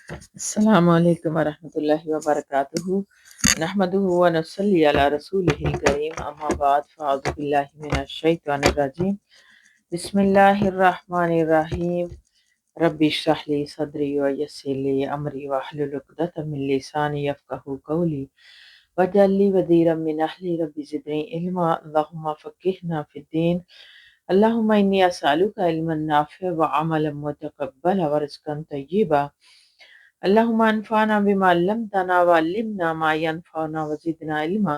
السلام علیکم ورحمۃ اللہ وبرکاتہ نحمده ونصلی علی رسولہ الکریم اما بعد فاعوذ باللہ من الشیطان الرجیم بسم اللہ الرحمن الرحیم رب اشرح لی صدری ویسر لی امری واحلل عقدۃ من لسانی یفقہوا قولی واجعل لی وزیرا من اہلی رب زدنی علما اللہم فقہنا فی الدین اللہم انی اسألک علما نافعا وعملا متقبلا ورزقا طیبا اللہم انفعنا بما علمتنا وعلمنا ما ينفعنا وزدنا علما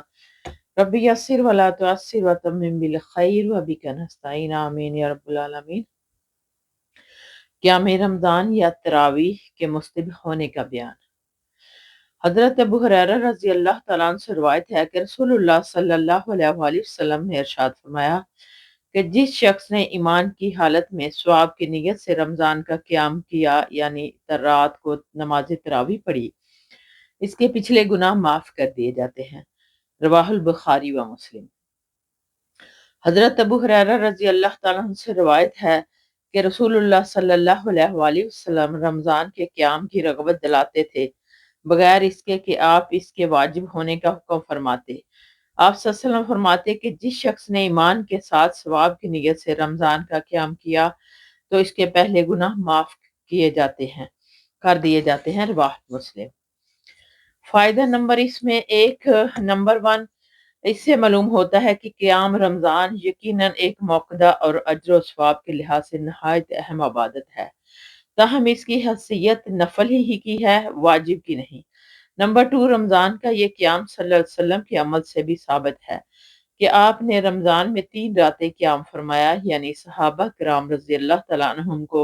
رب یسر ولا تعسر وتمم بالخیر وبک نستعین آمین یا رب العالمین۔ قیام رمضان یا تراویح کے مستحب ہونے کا بیان۔ حضرت ابو ہریرہ رضی اللہ تعالیٰ عنہ سے روایت ہے کہ رسول اللہ صلی اللہ علیہ وآلہ وسلم نے ارشاد فرمایا کہ جس شخص نے ایمان کی حالت میں ثواب کی نیت سے رمضان کا قیام کیا یعنی رات کو نماز تراویح پڑھی، اس کے پچھلے گناہ معاف کر دیے جاتے ہیں۔ رواہ البخاری و مسلم۔ حضرت ابو ہریرہ رضی اللہ تعالیٰ عنہ سے روایت ہے کہ رسول اللہ صلی اللہ علیہ وآلہ وسلم رمضان کے قیام کی رغبت دلاتے تھے بغیر اس کے کہ آپ اس کے واجب ہونے کا حکم فرماتے۔ آپ صلی اللہ علیہ وسلم فرماتے کہ جس شخص نے ایمان کے ساتھ ثواب کی نیت سے رمضان کا قیام کیا تو اس کے پہلے گناہ معاف کر دیے جاتے ہیں۔ رواہ مسلم۔ فائدہ نمبر اس میں نمبر 1، اس سے معلوم ہوتا ہے کہ قیام رمضان یقیناً ایک موقدہ اور اجر و ثواب کے لحاظ سے نہایت اہم عبادت ہے، تاہم اس کی حیثیت نفل ہی کی ہے، واجب کی نہیں۔ نمبر 2، رمضان کا یہ قیام صلی اللہ علیہ وسلم کے عمل سے بھی ثابت ہے کہ آپ نے رمضان میں 3 راتیں قیام فرمایا، یعنی صحابہ کرام رضی اللہ تعالیٰ عنہم کو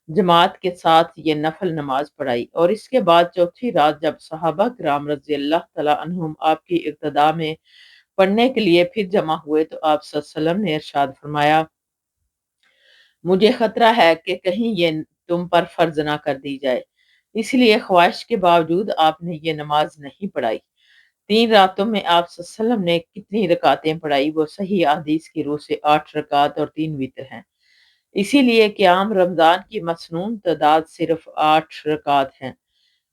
جماعت کے ساتھ یہ نفل نماز پڑھائی، اور اس کے بعد چوتھی رات جب صحابہ کرام رضی اللہ تعالیٰ عنہم آپ کی اقتداء میں پڑھنے کے لیے پھر جمع ہوئے تو آپ صلی اللہ علیہ وسلم نے ارشاد فرمایا، مجھے خطرہ ہے کہ کہیں یہ تم پر فرض نہ کر دی جائے، اس لیے خواہش کے باوجود آپ نے یہ نماز نہیں پڑھائی۔ 3 راتوں میں آپ صلی اللہ علیہ وسلم نے کتنی رکعتیں پڑھائی، وہ صحیح احادیث کی روح سے 8 رکعت اور 3 وتر ہیں، اسی لیے قیام رمضان کی مسنون تعداد صرف 8 رکعت ہیں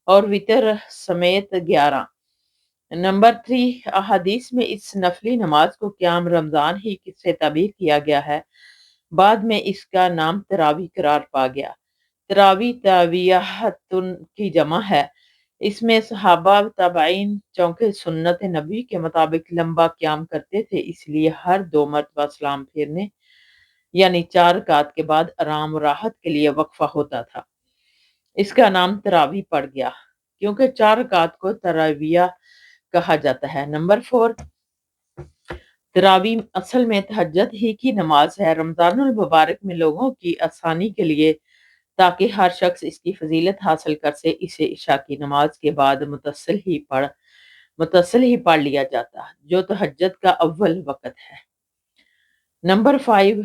اور وتر سمیت 11۔ نمبر 3، احادیث میں اس نفلی نماز کو قیام رمضان ہی سے تعبیر کیا گیا ہے، بعد میں اس کا نام تراویح قرار پا گیا۔ تراویح تراویحۃ کی جمع ہے، اس میں صحابہ تابعین چونکہ سنت نبی کے مطابق لمبا قیام کرتے تھے، اس لیے ہر 2 مرتبہ سلام پھیرنے یعنی 4 رکعت کے بعد آرام و راحت کے لیے وقفہ ہوتا تھا، اس کا نام تراویح پڑ گیا کیونکہ 4 رکعت کو تراویح کہا جاتا ہے۔ نمبر 4، تراویح اصل میں تہجد ہی کی نماز ہے، رمضان المبارک میں لوگوں کی آسانی کے لیے تاکہ ہر شخص اس کی فضیلت حاصل کر سے اسے عشاء کی نماز کے بعد متصل ہی پڑھ لیا جاتا جو تہجد کا اول وقت ہے۔ نمبر 5،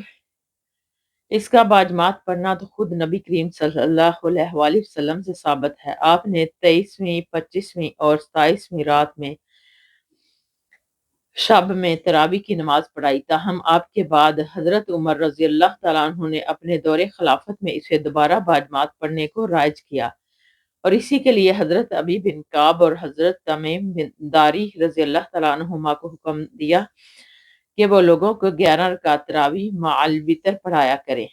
اس کا باجماعت پڑھنا تو خود نبی کریم صلی اللہ علیہ وآلہ وسلم سے ثابت ہے، آپ نے 23ویں، 25ویں اور 27ویں رات میں شب میں تراویح کی نماز پڑھائی، تاہم آپ کے بعد حضرت عمر رضی اللہ تعالیٰ عنہ نے اپنے دور خلافت میں اسے دوبارہ باجماعت پڑھنے کو رائج کیا، اور اسی کے لیے حضرت ابی بن کعب اور حضرت تمیم بن داری رضی اللہ تعالیٰ عنہما کو حکم دیا کہ وہ لوگوں کو 11 رکعت تراویح مع الوتر پڑھایا کریں۔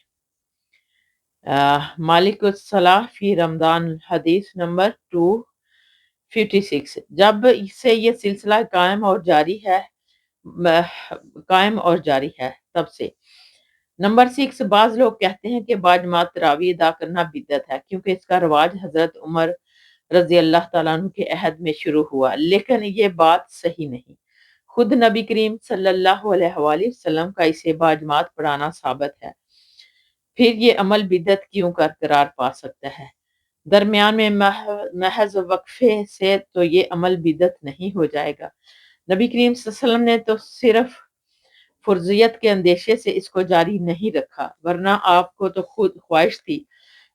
مالک الصلاح فی رمضان، حدیث نمبر 256۔ جب سے یہ سلسلہ قائم اور جاری ہے تب سے۔ نمبر 6، بعض لوگ کہتے ہیں کہ باجماعت تراویح ادا کرنا بدعت ہے کیونکہ اس کا رواج حضرت عمر رضی اللہ تعالیٰ عنہ کے عہد میں شروع ہوا، لیکن یہ بات صحیح نہیں، خود نبی کریم صلی اللہ علیہ وآلہ وسلم کا اسے باجماعت پڑھانا ثابت ہے، پھر یہ عمل بدعت کیوں قرار پا سکتا ہے؟ درمیان میں محض وقفے سے تو یہ عمل بدعت نہیں ہو جائے گا۔ نبی کریم صلی اللہ علیہ وسلم نے تو صرف فرضیت کے اندیشے سے اس کو جاری نہیں رکھا، ورنہ آپ کو تو خود خواہش تھی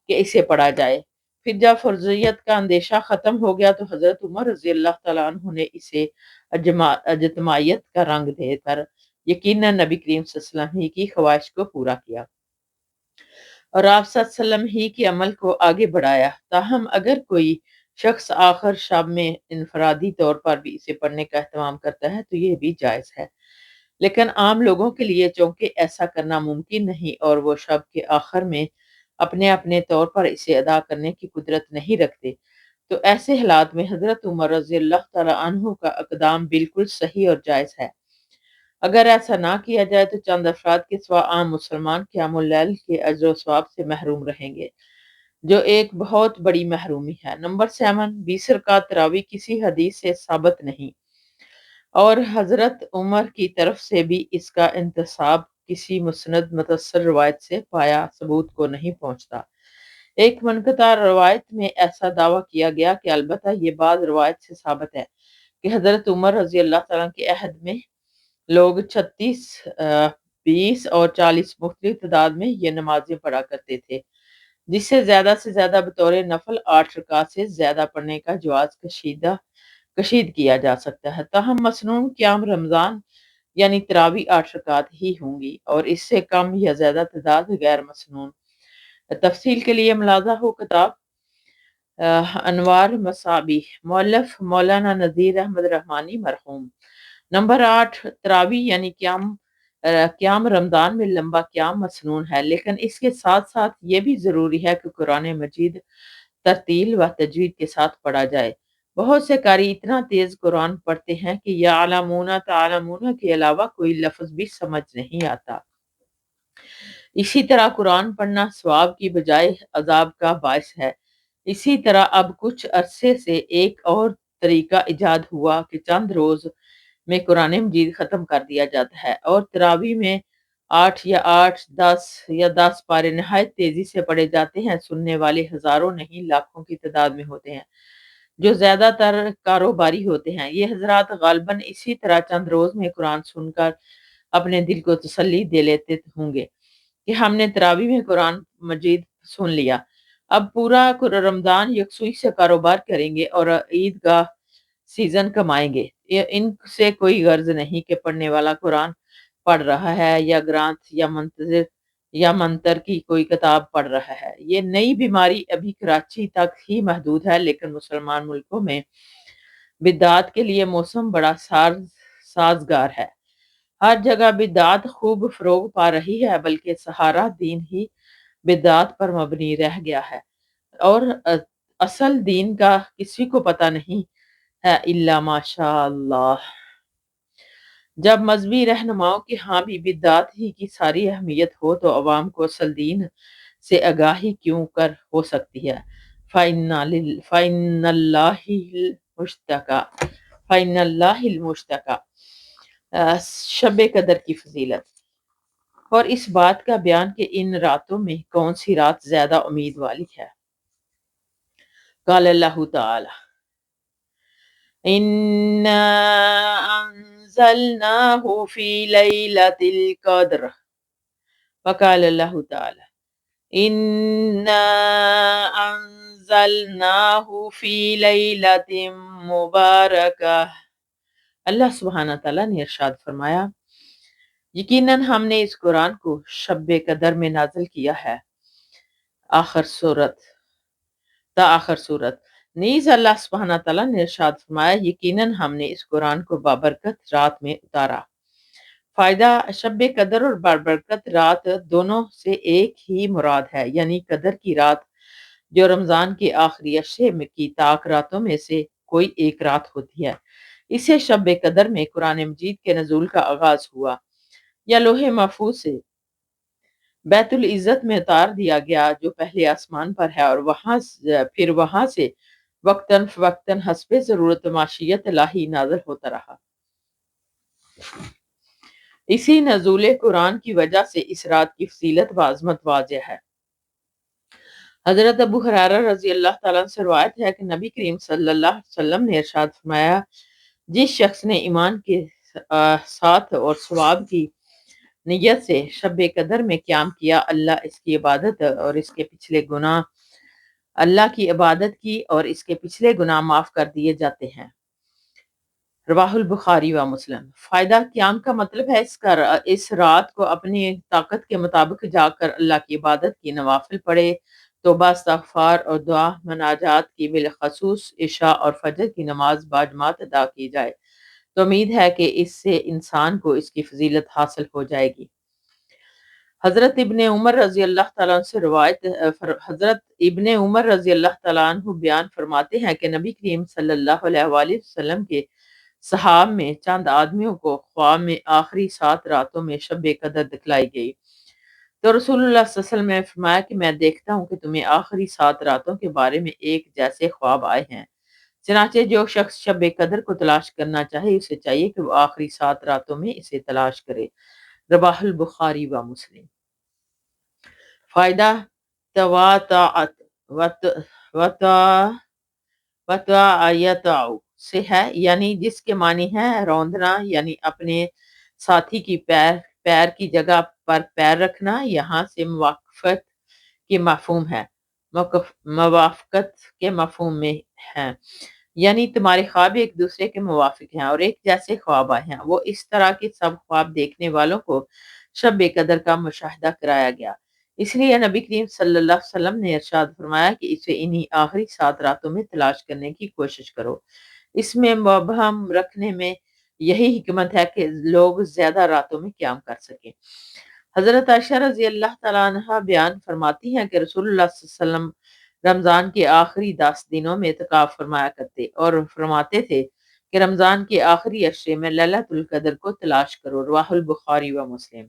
کہ اسے پڑھا جائے، پھر جب فرضیت کا اندیشہ ختم ہو گیا تو حضرت عمر رضی اللہ تعالیٰ عنہ نے اسے اجتماعیت کا رنگ دے کر یقیناً نبی کریم صلی اللہ علیہ وسلم کی خواہش کو پورا کیا۔ اور آپ صلی اللہ علیہ وسلم ہی کے عمل کو آگے بڑھایا۔ تاہم اگر کوئی شخص آخر شب میں انفرادی طور پر بھی اسے پڑھنے کا اہتمام کرتا ہے تو یہ بھی جائز ہے، لیکن عام لوگوں کے لیے چونکہ ایسا کرنا ممکن نہیں اور وہ شب کے آخر میں اپنے اپنے طور پر اسے ادا کرنے کی قدرت نہیں رکھتے، تو ایسے حالات میں حضرت عمر رضی اللہ تعالی عنہ کا اقدام بالکل صحیح اور جائز ہے۔ اگر ایسا نہ کیا جائے تو چند افراد کے سوا عام مسلمان قیام اللیل کے اجر و ثواب سے محروم رہیں گے، جو ایک بہت بڑی محرومی ہے۔ نمبر 7، 20 رکعت تراویح کسی حدیث سے ثابت نہیں، اور حضرت عمر کی طرف سے بھی اس کا انتصاب کسی مسند متصل روایت سے پایا ثبوت کو نہیں پہنچتا۔ ایک منقطع روایت میں ایسا دعویٰ کیا گیا کہ البتہ یہ بعض روایت سے ثابت ہے کہ حضرت عمر رضی اللہ تعالیٰ کے عہد میں لوگ 36، 20 اور 40 مختلف تعداد میں یہ نمازیں پڑھا کرتے تھے، جس سے زیادہ بطور نفل 8 رکعت سے زیادہ پڑھنے کا جواز کشید کیا جا سکتا ہے۔ تاہم مسنون قیام رمضان یعنی تراویح 8 رکعت ہی ہوں گی، اور اس سے کم یا زیادہ تعداد غیر مسنون۔ تفصیل کے لیے ملاحظہ ہو کتاب انوار مصابیح، مؤلف مولانا نذیر احمد رحمانی مرحوم۔ نمبر 8، تراویح یعنی قیام رمضان میں لمبا قیام مسنون ہے، لیکن اس کے ساتھ ساتھ یہ بھی ضروری ہے کہ قرآن مجید ترتیل و تجوید کے ساتھ پڑھا جائے۔ بہت سے قاری اتنا تیز قرآن پڑھتے ہیں کہ یعلمون تعلمون کے علاوہ کوئی لفظ بھی سمجھ نہیں آتا۔ اسی طرح قرآن پڑھنا ثواب کی بجائے عذاب کا باعث ہے۔ اسی طرح اب کچھ عرصے سے ایک اور طریقہ ایجاد ہوا کہ چند روز میں قرآن مجید ختم کر دیا جاتا ہے، اور تراویح میں 8، 10 یا 10 پارے نہایت تیزی سے پڑھے جاتے ہیں۔ سننے والے ہزاروں نہیں لاکھوں کی تعداد میں ہوتے ہیں، جو زیادہ تر کاروباری ہوتے ہیں۔ یہ حضرات غالباً اسی طرح چند روز میں قرآن سن کر اپنے دل کو تسلی دے لیتے ہوں گے کہ ہم نے تراویح میں قرآن مجید سن لیا، اب پورا رمضان یکسوئی سے کاروبار کریں گے اور عید کا سیزن کمائیں گے۔ ان سے کوئی غرض نہیں کہ پڑھنے والا قرآن پڑھ رہا ہے یا گرانتھ یا منتر کی کوئی کتاب پڑھ رہا ہے۔ یہ نئی بیماری ابھی کراچی تک ہی محدود ہے، لیکن مسلمان ملکوں میں بدعات کے لیے موسم بڑا سازگار ہے۔ ہر جگہ بدعات خوب فروغ پا رہی ہے، بلکہ سہارا دین ہی بدعات پر مبنی رہ گیا ہے، اور اصل دین کا کسی کو پتہ نہیں ہے الا ماشاء اللہ۔ جب مذہبی رہنماؤں کی ہاں بھی بدعات ہی کی ساری اہمیت ہو تو عوام کو اصل دین سے آگاہی کیوں کر ہو سکتی ہے۔ فَإِنَّ اللَّهِ الْمُشْتَقَى، شب قدر کی فضیلت اور اس بات کا بیان کہ ان راتوں میں کون سی رات زیادہ امید والی ہے۔ قال اللہ تعالی اِنَّا أَنزَلْنَاهُ فِي لَيْلَةِ الْقَدْرِ، وقال اللہ تعالی اِنَّا أَنزَلْنَاهُ فِي لَيْلَةٍ مُبَارَكَةٍ۔ اللہ سبحانہ تعالیٰ نے ارشاد فرمایا، یقیناً ہم نے اس قرآن کو شب قدر میں نازل کیا ہے۔ آخر سورت نیز اللہ سبحانہ تعالیٰ نے ارشاد فرمایا، یقیناً ہم نے اس قرآن کو بابرکت رات میں اتارا۔ فائدہ، شب قدر اور بابرکت رات دونوں سے ایک ہی مراد ہے، یعنی قدر کی رات جو رمضان کے آخری عشرے کی طاق راتوں میں سے کوئی ایک رات ہوتی ہے۔ اسے شب قدر میں قرآن مجید کے نزول کا آغاز ہوا یا لوح محفوظ سے بیت العزت میں اتار دیا گیا جو پہلے آسمان پر ہے، اور وہاں سے وقتاً فوقتاً حسب ضرورت معشیت الہی نازل ہوتا رہا۔ اسی نزول قرآن کی وجہ سے اس رات کی فضیلت و عظمت واضح ہے۔ حضرت ابو ہریرہ رضی اللہ تعالیٰ عنہ سے روایت ہے کہ نبی کریم صلی اللہ علیہ وسلم نے ارشاد فرمایا، جس شخص نے ایمان کے ساتھ اور ثواب کی نیت سے شب قدر میں قیام کیا، اللہ کی عبادت کی اور اس کے پچھلے گناہ معاف کر دیے جاتے ہیں۔ رواہ البخاری و مسلم۔ فائدہ قیام کا مطلب ہے اس رات کو اپنی طاقت کے مطابق جا کر اللہ کی عبادت کی، نوافل پڑھے، توبہ استغفار اور دعا مناجات کی، بالخصوص عشاء اور فجر کی نماز باجماعت ادا کی جائے تو امید ہے کہ اس سے انسان کو اس کی فضیلت حاصل ہو جائے گی۔ حضرت ابن عمر رضی اللہ تعالیٰ عنہ سے روایت حضرت ابن عمر رضی اللہ تعالیٰ عنہ بیان فرماتے ہیں کہ نبی کریم صلی اللہ علیہ وآلہ وسلم کے صحاب میں چند آدمیوں کو خواب میں آخری 7 راتوں میں شب قدر دکھلائی گئی، تو رسول اللہ صلی اللہ علیہ وسلم نے فرمایا کہ میں دیکھتا ہوں کہ تمہیں آخری 7 راتوں کے بارے میں ایک جیسے خواب آئے ہیں، چنانچہ جو شخص شب قدر کو تلاش کرنا چاہے اسے چاہیے کہ وہ آخری 7 راتوں میں اسے تلاش کرے۔ رواہ البخاری و مسلم۔ فائدہ تواتعت وتعیتع سے ہے، یعنی جس کے معنی ہے روندنا، یعنی اپنے ساتھی کی پیر کی جگہ پر پیر رکھنا۔ یہاں سے موافقت کے مفہوم ہے، موافقت کے مفہوم میں ہے، یعنی تمہارے خواب ایک دوسرے کے موافق ہیں اور ایک جیسے خواب آئے ہیں۔ وہ اس طرح کے سب خواب دیکھنے والوں کو شب قدر کا مشاہدہ کرایا گیا، اس لیے نبی کریم صلی اللہ علیہ وسلم نے ارشاد فرمایا کہ اسے انہی آخری 7 راتوں میں تلاش کرنے کی کوشش کرو۔ اس میں مبہم رکھنے میں یہی حکمت ہے کہ لوگ زیادہ راتوں میں قیام کر سکیں۔ حضرت عائشہ رضی اللہ تعالیٰ عنہ بیان فرماتی ہیں کہ رسول اللہ صلی اللہ علیہ وسلم رمضان کے آخری 10 دنوں میں اعتکاف فرمایا کرتے اور فرماتے تھے کہ رمضان کے آخری عشرے میں لیلۃ القدر کو تلاش کرو۔ رواہ البخاری و مسلم۔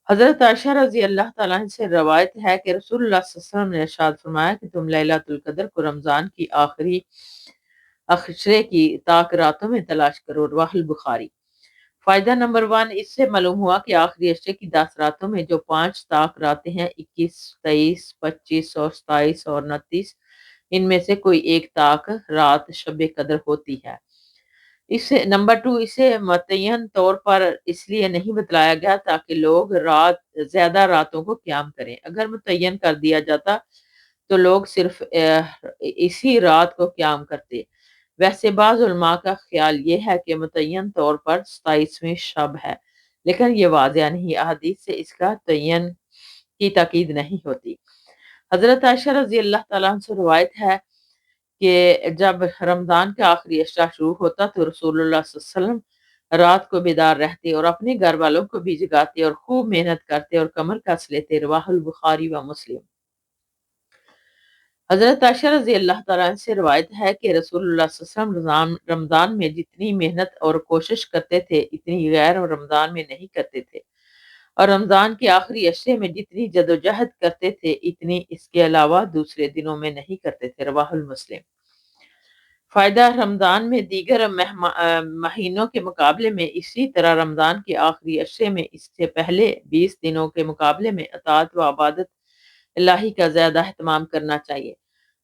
حضرت عائشہ رضی اللہ تعالیٰ عنہ سے روایت ہے کہ رسول اللہ صلی اللہ علیہ وسلم نے ارشاد فرمایا کہ تم لیلۃ القدر کو رمضان کی آخری عشرے کی طاق راتوں میں تلاش کرو۔ رواہ البخاری۔ فائدہ نمبر 1، اس سے معلوم ہوا کہ آخری عشرے کی 10 راتوں میں جو 5 طاق راتیں ہیں، 21، 23، 25 اور 27 اور 29، ان میں سے کوئی ایک طاق رات شب قدر ہوتی ہے۔ نمبر 2، اسے متعین طور پر اس لیے نہیں بتلایا گیا تاکہ لوگ زیادہ راتوں کو قیام کریں۔ اگر متعین کر دیا جاتا تو لوگ صرف اسی رات کو قیام کرتے۔ ویسے بعض علماء کا خیال یہ ہے کہ متعین طور پر 27ویں شب ہے، لیکن یہ واضح نہیں، احادیث سے اس کا تعین کی تاکید نہیں ہوتی۔ حضرت عائشہ رضی اللہ تعالیٰ عنہ سے روایت ہے کہ جب رمضان کا آخری عشرہ شروع ہوتا تو رسول اللہ صلی اللہ علیہ وسلم رات کو بیدار رہتے اور اپنے گھر والوں کو بھی جگاتے اور خوب محنت کرتے اور کمر کس لیتے۔ رواہ البخاری و مسلم۔ حضرت عائشہ رضی اللہ تعالیٰ عنہ سے روایت ہے کہ رسول اللہ صلی اللہ علیہ وسلم رمضان میں جتنی محنت اور کوشش کرتے تھے اتنی غیر رمضان میں نہیں کرتے تھے، اور رمضان کے آخری عشرے میں جتنی جدوجہد کرتے تھے اتنی اس کے علاوہ دوسرے دنوں میں نہیں کرتے تھے۔ رواہ المسلم۔ فائدہ رمضان میں دیگر مہینوں کے مقابلے میں، اسی طرح رمضان کے آخری عشرے میں اس سے پہلے 20 دنوں کے مقابلے میں اطاعت و عبادت الہی کا زیادہ اہتمام کرنا چاہیے۔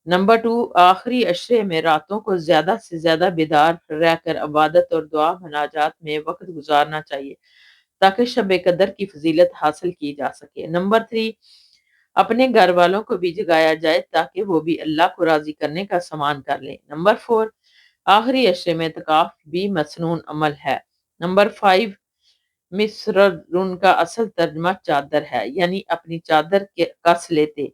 نمبر 2، آخری عشرے میں راتوں کو زیادہ سے زیادہ بیدار رہ کر عبادت اور دعا مناجات میں وقت گزارنا چاہیے تاکہ شب قدر کی فضیلت حاصل کی جا سکے۔ نمبر 3، اپنے گھر والوں کو بھی جگایا جائے تاکہ وہ بھی اللہ کو راضی کرنے کا سامان کر لیں۔ نمبر 4، آخری عشرے میں اعتکاف بھی مسنون عمل ہے۔ نمبر 5، مسرن کا اصل ترجمہ چادر ہے، یعنی اپنی چادر کس لیتے،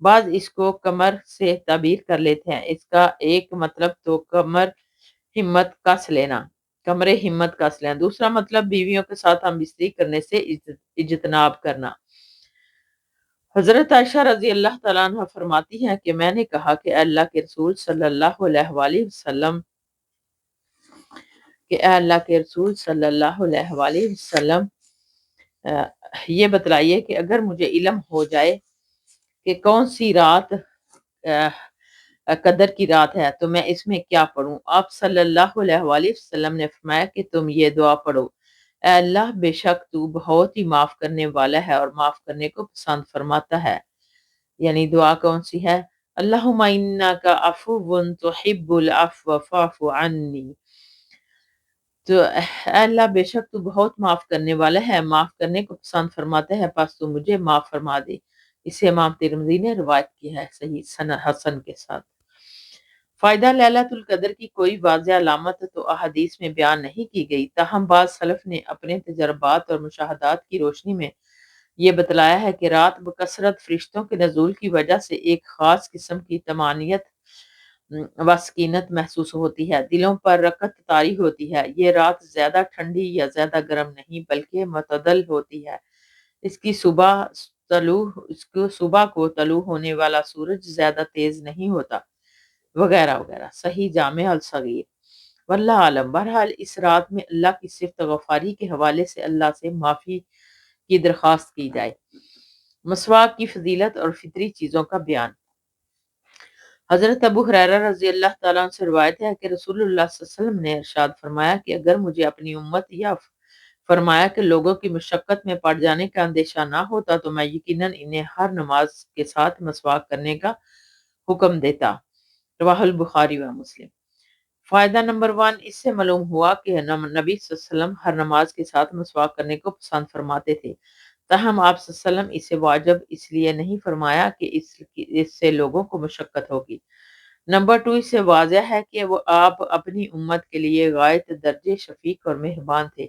بعض اس کو کمر سے تعبیر کر لیتے ہیں۔ اس کا ایک مطلب تو کمر ہمت کس لینا، دوسرا مطلب بیویوں کے ساتھ ہم بستری کرنے سے اجتناب کرنا۔ حضرت عائشہ رضی اللہ تعالیٰ عنہ فرماتی ہیں کہ میں نے کہا کہ اے اللہ کے رسول صلی اللہ علیہ وآلہ وسلم، یہ بتلائیے کہ اگر مجھے علم ہو جائے کہ کون سی رات قدر کی رات ہے تو میں اس میں کیا پڑھوں؟ آپ صلی اللہ علیہ وآلہ وسلم نے فرمایا کہ تم یہ دعا پڑھو: اے اللہ، بے شک تو بہت ہی معاف کرنے والا ہے اور معاف کرنے کو پسند فرماتا ہے۔ یعنی دعا کون سی ہے؟ اللہم انک عفو تحب العفو فاعف عنی۔ تو اے اللہ، بے شک تو بہت معاف کرنے والا ہے، معاف کرنے کو پسند فرماتا ہے، پس تو مجھے معاف فرما دے۔ اسے امام ترمذی نے روایت کی ہے صحیح سند حسن کے ساتھ۔ فائدہ لیلۃ القدر کی کوئی واضح علامت تو احادیث میں بیان نہیں کی گئی، تاہم بعض سلف نے اپنے تجربات اور مشاہدات کی روشنی میں یہ بتلایا ہے کہ رات بکثرت فرشتوں کے نزول کی وجہ سے ایک خاص قسم کی طمانینت و سکینت محسوس ہوتی ہے، دلوں پر رکت طاری ہوتی ہے۔ یہ رات زیادہ ٹھنڈی یا زیادہ گرم نہیں بلکہ معتدل ہوتی ہے۔ اس کو صبح کو طلوع ہونے والا سورج زیادہ تیز نہیں ہوتا، وغیرہ وغیرہ۔ صحیح جامع الصغیر۔ واللہ عالم۔ بہرحال اس رات میں اللہ کی صفت غفاری کے حوالے سے اللہ سے معافی کی درخواست کی جائے۔ مسواک کی فضیلت اور فطری چیزوں کا بیان۔ حضرت ابو ہریرہ رضی اللہ تعالیٰ عنہ سے روایت ہے کہ رسول اللہ صلی اللہ علیہ وسلم نے ارشاد فرمایا کہ اگر مجھے اپنی امت یا فرمایا کہ لوگوں کی مشقت میں پڑ جانے کا اندیشہ نہ ہوتا تو میں یقیناً انہیں ہر نماز کے ساتھ مسواک کرنے کا حکم دیتا۔ رواہ البخاری و مسلم۔ فائدہ نمبر 1، اس سے معلوم ہوا کہ نبی صلی اللہ علیہ وسلم ہر نماز کے ساتھ مسواک کرنے کو پسند فرماتے تھے، تاہم آپ صلی اللہ علیہ وسلم اسے واجب اس لیے نہیں فرمایا کہ اس سے لوگوں کو مشقت ہوگی۔ نمبر 2، اس سے واضح ہے کہ وہ آپ اپنی امت کے لیے غایت درجے شفیق اور مہربان تھے۔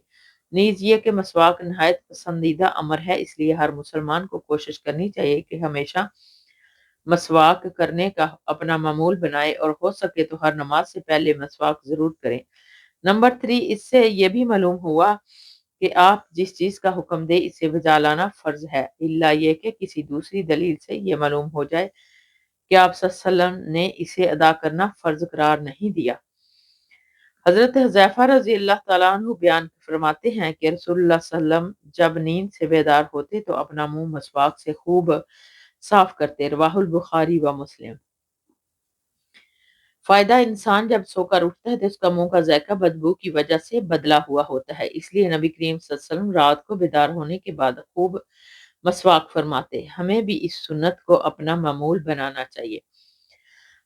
نیز یہ کہ مسواک نہایت پسندیدہ امر ہے، اس لیے ہر مسلمان کو کوشش کرنی چاہیے کہ ہمیشہ مسواک کرنے کا اپنا معمول بنائے اور ہو سکے تو ہر نماز سے پہلے مسواک ضرور کریں۔ نمبر 3، اس سے یہ بھی معلوم ہوا کہ آپ جس چیز کا حکم دے اسے بجا لانا فرض ہے، الا یہ کہ کسی دوسری دلیل سے یہ معلوم ہو جائے کہ آپ صلی اللہ علیہ وسلم نے اسے ادا کرنا فرض قرار نہیں دیا۔ حضرت حذیفہ رضی اللہ تعالیٰ عنہ بیان فرماتے ہیں کہ رسول اللہ صلی اللہ علیہ وسلم جب نیند سے بیدار ہوتے تو اپنا منہ مسواک سے خوب صاف کرتے۔ رواہ البخاری و مسلم۔ فائدہ، انسان جب سو کر اٹھتا ہے تو اس کا منہ کا ذائقہ بدبو کی وجہ سے بدلا ہوا ہوتا ہے، اس لیے نبی کریم صلی اللہ علیہ وسلم رات کو بیدار ہونے کے بعد خوب مسواک فرماتے۔ ہمیں بھی اس سنت کو اپنا معمول بنانا چاہیے۔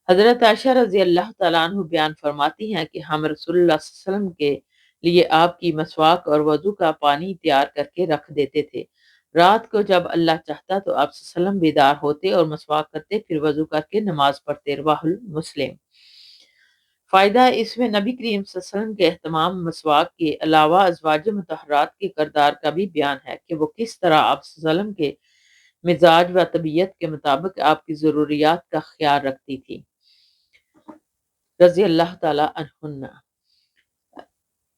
حضرت عائشہ رضی اللہ تعالیٰ عنہ بیان فرماتی ہیں کہ ہم رسول اللہ صلی اللہ علیہ وسلم کے لیے آپ کی مسواک اور وضو کا پانی تیار کر کے رکھ دیتے تھے۔ رات کو جب اللہ چاہتا تو آپ صلی اللہ علیہ وسلم بیدار ہوتے اور مسواک کرتے، پھر وضو کر کے نماز پڑھتے۔ رواہ مسلم۔ فائدہ، اس میں نبی کریم صلی اللہ علیہ وسلم کے اہتمام مسواک کے علاوہ ازواج مطہرات کے کردار کا بھی بیان ہے کہ وہ کس طرح آپ صلی اللہ علیہ وسلم کے مزاج و طبیعت کے مطابق آپ کی ضروریات کا خیال رکھتی تھی، رضی اللہ تعالیٰ عنہن۔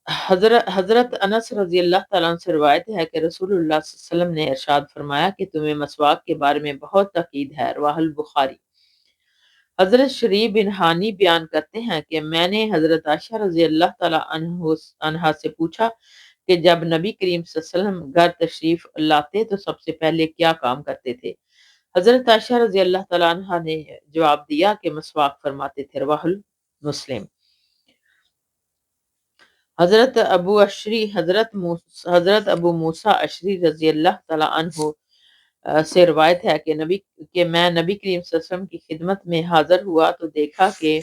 حضرت انس رضی اللہ تعالیٰ عنہ سے روایت ہے کہ رسول اللہ صلی اللہ علیہ وسلم نے ارشاد فرمایا کہ تمہیں مسواک کے بارے میں بہت تاکید ہے۔ رواہ البخاری۔ حضرت شریف بن ہانی بیان کرتے ہیں کہ میں نے حضرت عائشہ رضی اللہ تعالیٰ عنہا سے پوچھا کہ جب نبی کریم صلی اللہ علیہ وسلم گھر تشریف لاتے تو سب سے پہلے کیا کام کرتے تھے؟ حضرت عائشہ رضی اللہ تعالیٰ عنہا نے جواب دیا کہ مسواک فرماتے تھے۔ رواہ مسلم۔ حضرت ابو موسیٰ اشعری رضی اللہ تعالیٰ عنہ سے روایت ہے کہ میں نبی کریم صلی اللہ علیہ وسلم کی خدمت میں حاضر ہوا تو دیکھا کہ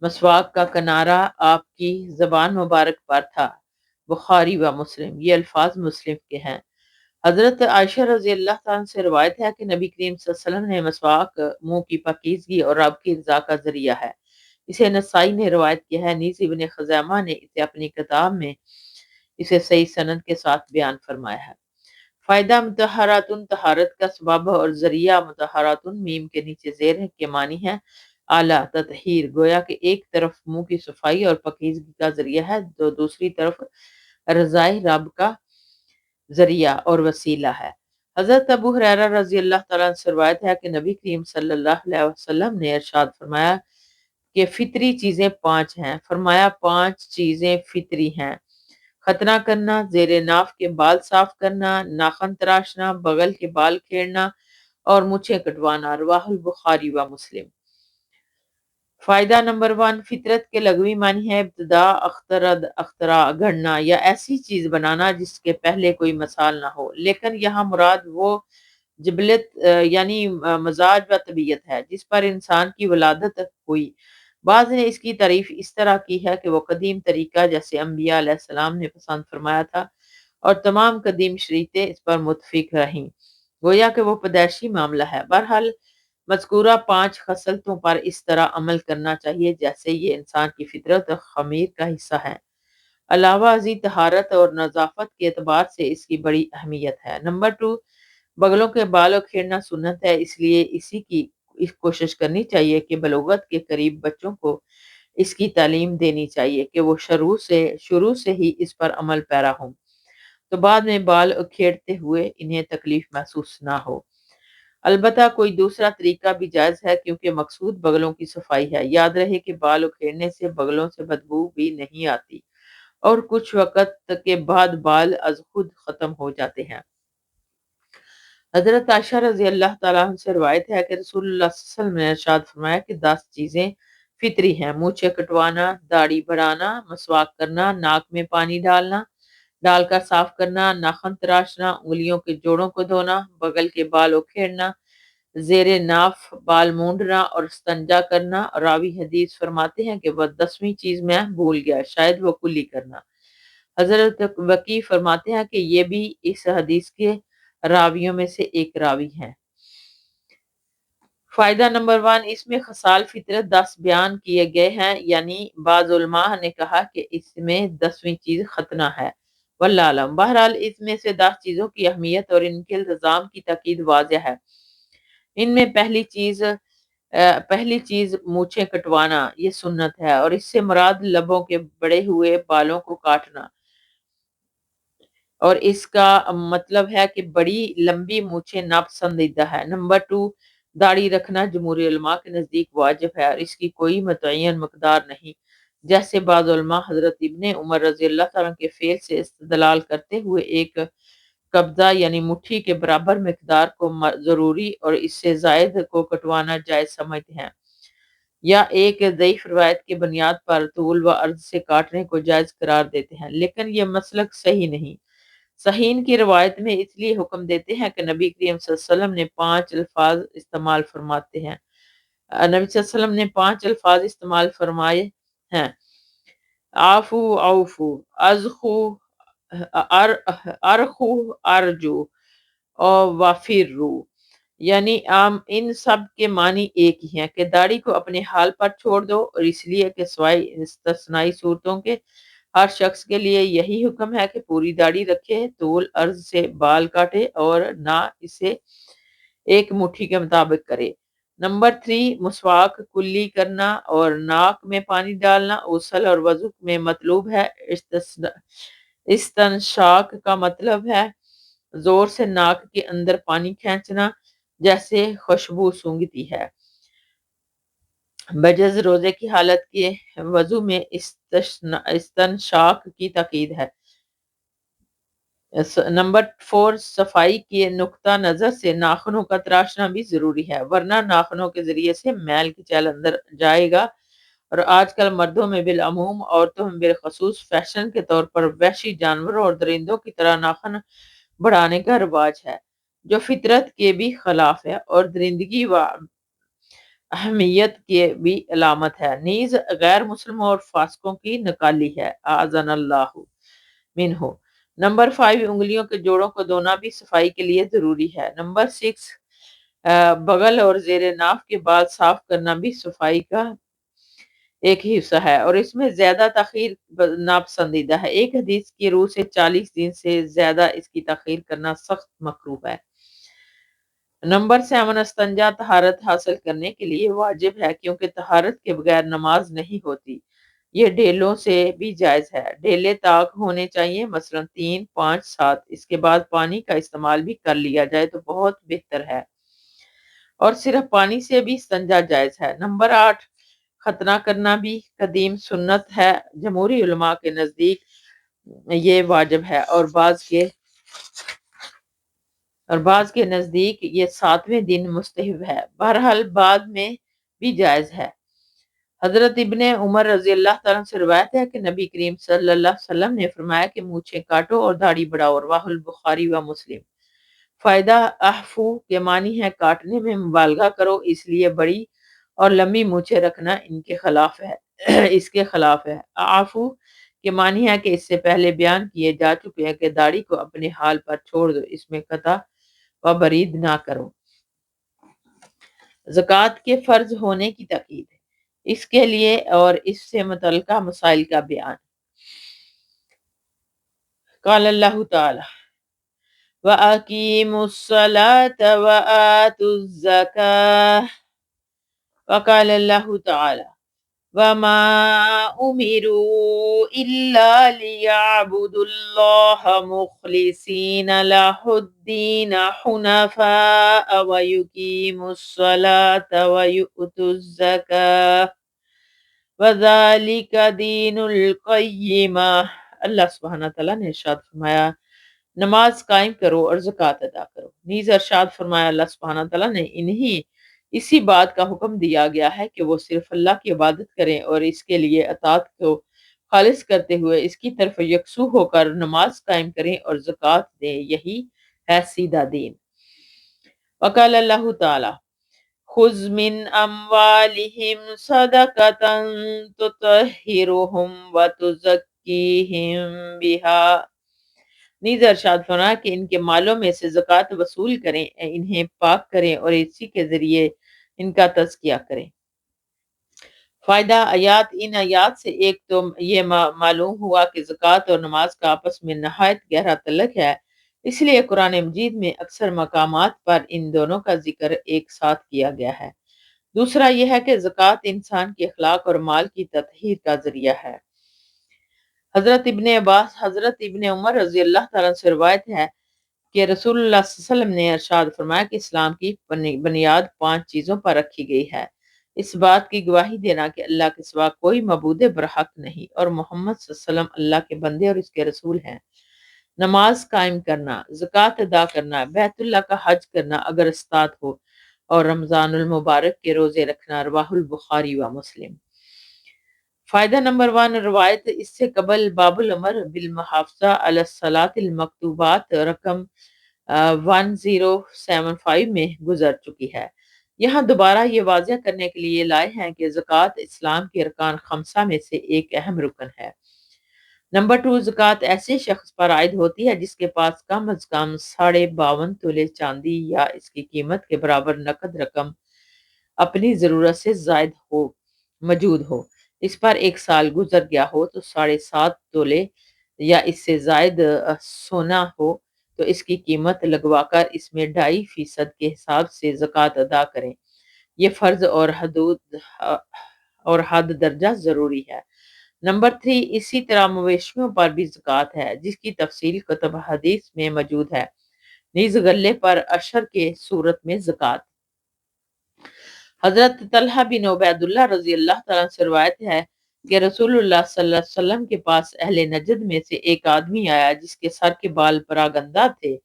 مسواک کا کنارہ آپ کی زبان مبارک پر تھا۔ بخاری و مسلم۔ یہ الفاظ مسلم کے ہیں۔ حضرت عائشہ رضی اللہ تعالیٰ سے روایت ہے کہ نبی کریم صلی اللہ علیہ وسلم نے مسواک منہ کی پاکیزگی اور رب کی رضا کا ذریعہ ہے، اسے نسائی نے روایت کیا ہے۔ نیز ابن خزیمہ نے اسے اپنی کتاب میں اسے صحیح سند کے ساتھ بیان فرمایا ہے۔ فائدہ، مطہراتن طہارت کا سبب اور ذریعہ، مطہراتن میم کے نیچے زیر کے معنی ہے اعلیٰ تطہیر، گویا کہ ایک طرف منہ کی صفائی اور پاکیزگی کا ذریعہ ہے تو دوسری طرف رضائے رب کا ذریعہ اور وسیلہ ہے۔ حضرت ابو ہریرہ رضی اللہ تعالیٰ عنہ سے روایت ہے کہ نبی کریم صلی اللہ علیہ وسلم نے ارشاد فرمایا کہ فطری چیزیں 5 ہیں۔ فرمایا 5 چیزیں فطری ہیں: ختنہ کرنا، زیر ناف کے بال صاف کرنا، ناخن تراشنا، بغل کے بال کھیڑنا اور مونچھیں کٹوانا۔ رواہ البخاری و مسلم۔ فائدہ نمبر 1، فطرت کے لغوی معنی ہے ابتدا، اختراع، گھڑنا یا ایسی چیز بنانا جس کے پہلے کوئی مثال نہ ہو، لیکن یہاں مراد وہ جبلت یعنی مزاج و طبیعت ہے جس پر انسان کی ولادت ہوئی۔ بعض نے اس کی تعریف اس طرح کی ہے کہ وہ قدیم طریقہ جیسے انبیاء علیہ السلام نے پسند فرمایا تھا اور تمام قدیم شریعتیں اس پر متفق رہیں، گویا کہ وہ پیدائشی معاملہ ہے۔ بہرحال مذکورہ 5 خصلتوں پر اس طرح عمل کرنا چاہیے جیسے یہ انسان کی فطرت اور خمیر کا حصہ ہے۔ علاوہ ازیں طہارت اور نظافت کے اعتبار سے اس کی بڑی اہمیت ہے۔ نمبر 2، بغلوں کے بال اکھیڑنا سنت ہے، اس لیے اسی کی کوشش کرنی چاہیے کہ بلوغت کے قریب بچوں کو اس کی تعلیم دینی چاہیے کہ وہ شروع سے ہی اس پر عمل پیرا ہوں، تو بعد میں بال اکھیڑتے ہوئے انہیں تکلیف محسوس نہ ہو۔ البتہ کوئی دوسرا طریقہ بھی جائز ہے کیونکہ مقصود بغلوں کی صفائی ہے۔ یاد رہے کہ بال اکھیڑنے سے بغلوں سے بدبو بھی نہیں آتی اور کچھ وقت کے بعد بال از خود ختم ہو جاتے ہیں۔ حضرت عائشہ رضی اللہ تعالیٰ عنہ سے روایت ہے کہ رسول اللہ صلی اللہ علیہ وسلم نے ارشاد فرمایا کہ 10 چیزیں فطری ہیں: مونچھیں کٹوانا، داڑھی بڑھانا، مسواک کرنا، ناک میں پانی ڈال کر صاف کرنا، ناخن تراشنا، انگلیوں کے جوڑوں کو دھونا، بغل کے بال اکھیڑنا، زیر ناف بال مونڈنا اور استنجا کرنا۔ راوی حدیث فرماتے ہیں کہ وہ 10ویں چیز میں بھول گیا، شاید وہ کلی کرنا۔ حضرت وکی فرماتے ہیں کہ یہ بھی اس حدیث کے راویوں میں سے ایک راوی ہیں۔ فائدہ نمبر 1، اس میں خصال فطرت 10 بیان کیے گئے ہیں، یعنی بعض علماء نے کہا کہ اس میں 10ویں چیز ختنہ ہے، واللہ اعلم۔ بہرحال اس میں سے 10 چیزوں کی اہمیت اور ان کے التزام کی تاکید واضح ہے۔ ان میں پہلی چیز مونچھیں کٹوانا، یہ سنت ہے اور اس سے مراد لبوں کے بڑے ہوئے بالوں کو کاٹنا، اور اس کا مطلب ہے کہ بڑی لمبی مونچھیں ناپسندیدہ ہے۔ نمبر 2، داڑھی رکھنا جمہور علماء کے نزدیک واجب ہے اور اس کی کوئی متعین مقدار نہیں، جیسے بعض علماء حضرت ابن عمر رضی اللہ تعالیٰ کے فعل سے استدلال کرتے ہوئے ایک قبضہ یعنی مٹھی کے برابر مقدار کو ضروری اور اس سے زائد کو کٹوانا جائز سمجھتے ہیں، یا ایک ضعیف روایت کی بنیاد پر طول و عرض سے کاٹنے کو جائز قرار دیتے ہیں، لیکن یہ مسلک صحیح نہیں۔ صحیحین کی روایت میں اس لیے حکم دیتے ہیں کہ نبی کریم صلی اللہ علیہ وسلم نے 5 الفاظ استعمال فرماتے ہیں۔ نبی صلی اللہ علیہ وسلم نے 5 الفاظ استعمال فرمائے ہیں: آفو اوفو، ازخو ارخو ارجو اور وافرو، یعنی ان سب کے معنی ایک ہی ہیں کہ داڑھی کو اپنے حال پر چھوڑ دو، اور اس لیے کہ سوائے استثنائی صورتوں کے ہر شخص کے لیے یہی حکم ہے کہ پوری داڑھی رکھے، طول عرض سے بال کاٹے اور نہ اسے ایک مٹھی کے مطابق کرے۔ نمبر 3، مسواک کلی کرنا اور ناک میں پانی ڈالنا غسل اور وضو میں مطلوب ہے۔ استنشاق کا مطلب ہے زور سے ناک کے اندر پانی کھینچنا جیسے خوشبو سونگھتی ہے۔ بجز روزے کی حالت کے وضو میں استنشاق کی تاکید ہے۔ نمبر 4، صفائی کے نقطہ نظر سے ناخنوں کا تراشنا بھی ضروری ہے، ورنہ ناخنوں کے ذریعے سے میل کچیل اندر جائے گا، اور آج کل مردوں میں بالعموم عورتوں میں بالخصوص فیشن کے طور پر وحشی جانوروں اور درندوں کی طرح ناخن بڑھانے کا رواج ہے، جو فطرت کے بھی خلاف ہے اور درندگی و اہمیت کی بھی علامت ہے، نیز غیر مسلموں اور فاسقوں کی نکالی ہے، اعاذنا اللہ منہ۔ نمبر 5، انگلیوں کے جوڑوں کو دھونا بھی صفائی کے لیے ضروری ہے۔ نمبر 6، بغل اور زیر ناف کے بال صاف کرنا بھی صفائی کا ایک ہی حصہ ہے اور اس میں زیادہ تاخیر ناپسندیدہ ہے۔ ایک حدیث کی روح سے 40 دن سے زیادہ اس کی تاخیر کرنا سخت مکروہ ہے۔ نمبر 7، استنجا طہارت حاصل کرنے کے لیے واجب ہے کیونکہ طہارت کے بغیر نماز نہیں ہوتی۔ یہ ڈیلوں سے بھی جائز ہے۔ ڈیلے طاق ہونے چاہیے، مثلا 3، 5، 7۔ اس کے بعد پانی کا استعمال بھی کر لیا جائے تو بہت بہتر ہے، اور صرف پانی سے بھی استنجا جائز ہے۔ نمبر 8، ختنہ کرنا بھی قدیم سنت ہے، جمہوری علماء کے نزدیک یہ واجب ہے اور بعض کے نزدیک یہ 7ویں دن مستحب ہے، بہرحال بعد میں بھی جائز ہے۔ حضرت ابن عمر رضی اللہ تعالیٰ سے روایت ہے کہ نبی کریم صلی اللہ علیہ وسلم نے فرمایا کہ مونچھیں کاٹو اور داڑھی بڑھاؤ، رواہ البخاری و مسلم۔ فائدہ، احفو کے معنی ہے کاٹنے میں مبالغہ کرو، اس لیے بڑی اور لمبی مونچھیں رکھنا اس کے خلاف ہے۔ اعفو کے معنی ہے کہ اس سے پہلے بیان کیے جا چکے ہیں کہ داڑھی کو اپنے حال پر چھوڑ دو، اس میں قطع و برید نہ کرو۔ زکوٰۃ کے فرض ہونے کی تاکید، اس کے لیے اور اس سے متعلقہ مسائل کا بیان۔ قال اللہ تعالی وَأَقِيمُوا الصَّلَاةَ وَآتُوا الزَّكَاةَ، وقال اللہ تعالی وَمَا أُمِرُوا إِلَّا لِيَعْبُدُوا اللَّهَ مُخْلِصِينَ لَهُ الدِّينَ حُنَفَاءَ وَيُقِيمُوا الصَّلَاةَ وَيُؤْتُوا الزَّكَاةَ وَذَلِكَ دِينُ الْقَيِّمَةِ۔ اللہ سبحانہ تعالیٰ نے ارشاد فرمایا نماز قائم کرو اور زکوٰۃ ادا کرو۔ نیز ارشاد فرمایا اللہ سبحانہ تعالیٰ نے اسی بات کا حکم دیا گیا ہے کہ وہ صرف اللہ کی عبادت کریں اور اس کے لیے اطاعت کو خالص کرتے ہوئے اس کی طرف یکسو ہو کر نماز قائم کریں اور زکوٰۃ دیں، یہی ہے سیدھا دین۔ وقال اللہ تعالی خذ من اموالہم صدقۃ تطہرہم وتزکیہم بہا، نیز ارشاد فرمایا کہ ان کے مالوں میں سے زکوٰۃ وصول کریں، انہیں پاک کریں اور اسی کے ذریعے ان کا تزکیہ کریں۔ فائدہ آیات، ان آیات سے ایک تو یہ معلوم ہوا کہ زکوٰۃ اور نماز کا آپس میں نہایت گہرا تعلق ہے، اس لیے قرآن مجید میں اکثر مقامات پر ان دونوں کا ذکر ایک ساتھ کیا گیا ہے۔ دوسرا یہ ہے کہ زکوٰۃ انسان کے اخلاق اور مال کی تطہیر کا ذریعہ ہے۔ حضرت ابن عباس، حضرت ابن عمر رضی اللہ تعالیٰ سے روایت ہے کہ رسول اللہ صلی اللہ علیہ وسلم نے ارشاد فرمایا کہ اسلام کی بنیاد 5 چیزوں پر رکھی گئی ہے، اس بات کی گواہی دینا کہ اللہ کے سوا کوئی معبود برحق نہیں اور محمد صلی اللہ علیہ وسلم اللہ کے بندے اور اس کے رسول ہیں، نماز قائم کرنا، زکوٰۃ ادا کرنا، بیت اللہ کا حج کرنا اگر استطاعت ہو، اور رمضان المبارک کے روزے رکھنا۔ رواہ البخاری و مسلم۔ فائدہ نمبر 1، روایت اس سے قبل باب الامر بالمحافظہ علی الصلاۃ المکتوبات رقم 1075 میں گزر چکی ہے۔ یہاں دوبارہ یہ واضح کرنے کے لیے لائے ہیں کہ زکوٰۃ اسلام کے ارکان خمسہ میں سے ایک اہم رکن ہے۔ نمبر 2، زکوٰۃ ایسے شخص پر عائد ہوتی ہے جس کے پاس کم از کم 52.5 تولے چاندی یا اس کی قیمت کے برابر نقد رقم اپنی ضرورت سے زائد موجود ہو، اس پر 1 سال گزر گیا ہو تو 7.5 تولے یا اس سے زائد سونا ہو تو اس کی قیمت لگوا کر اس میں 2.5% کے حساب سے زکوٰۃ ادا کریں۔ یہ فرض اور حد درجہ ضروری ہے۔ نمبر 3، اسی طرح مویشیوں پر بھی زکوٰۃ ہے جس کی تفصیل کتب حدیث میں موجود ہے۔ نیز غلے پر عشر کے صورت میں زکوٰۃ۔ حضرت طلحہ بن عبید اللہ رضی اللہ تعالیٰ سے روایت ہے کہ رسول اللہ صلی اللہ علیہ وسلم کے پاس اہل نجد میں سے ایک آدمی آیا جس کے سر کے بال پراگندہ تھے،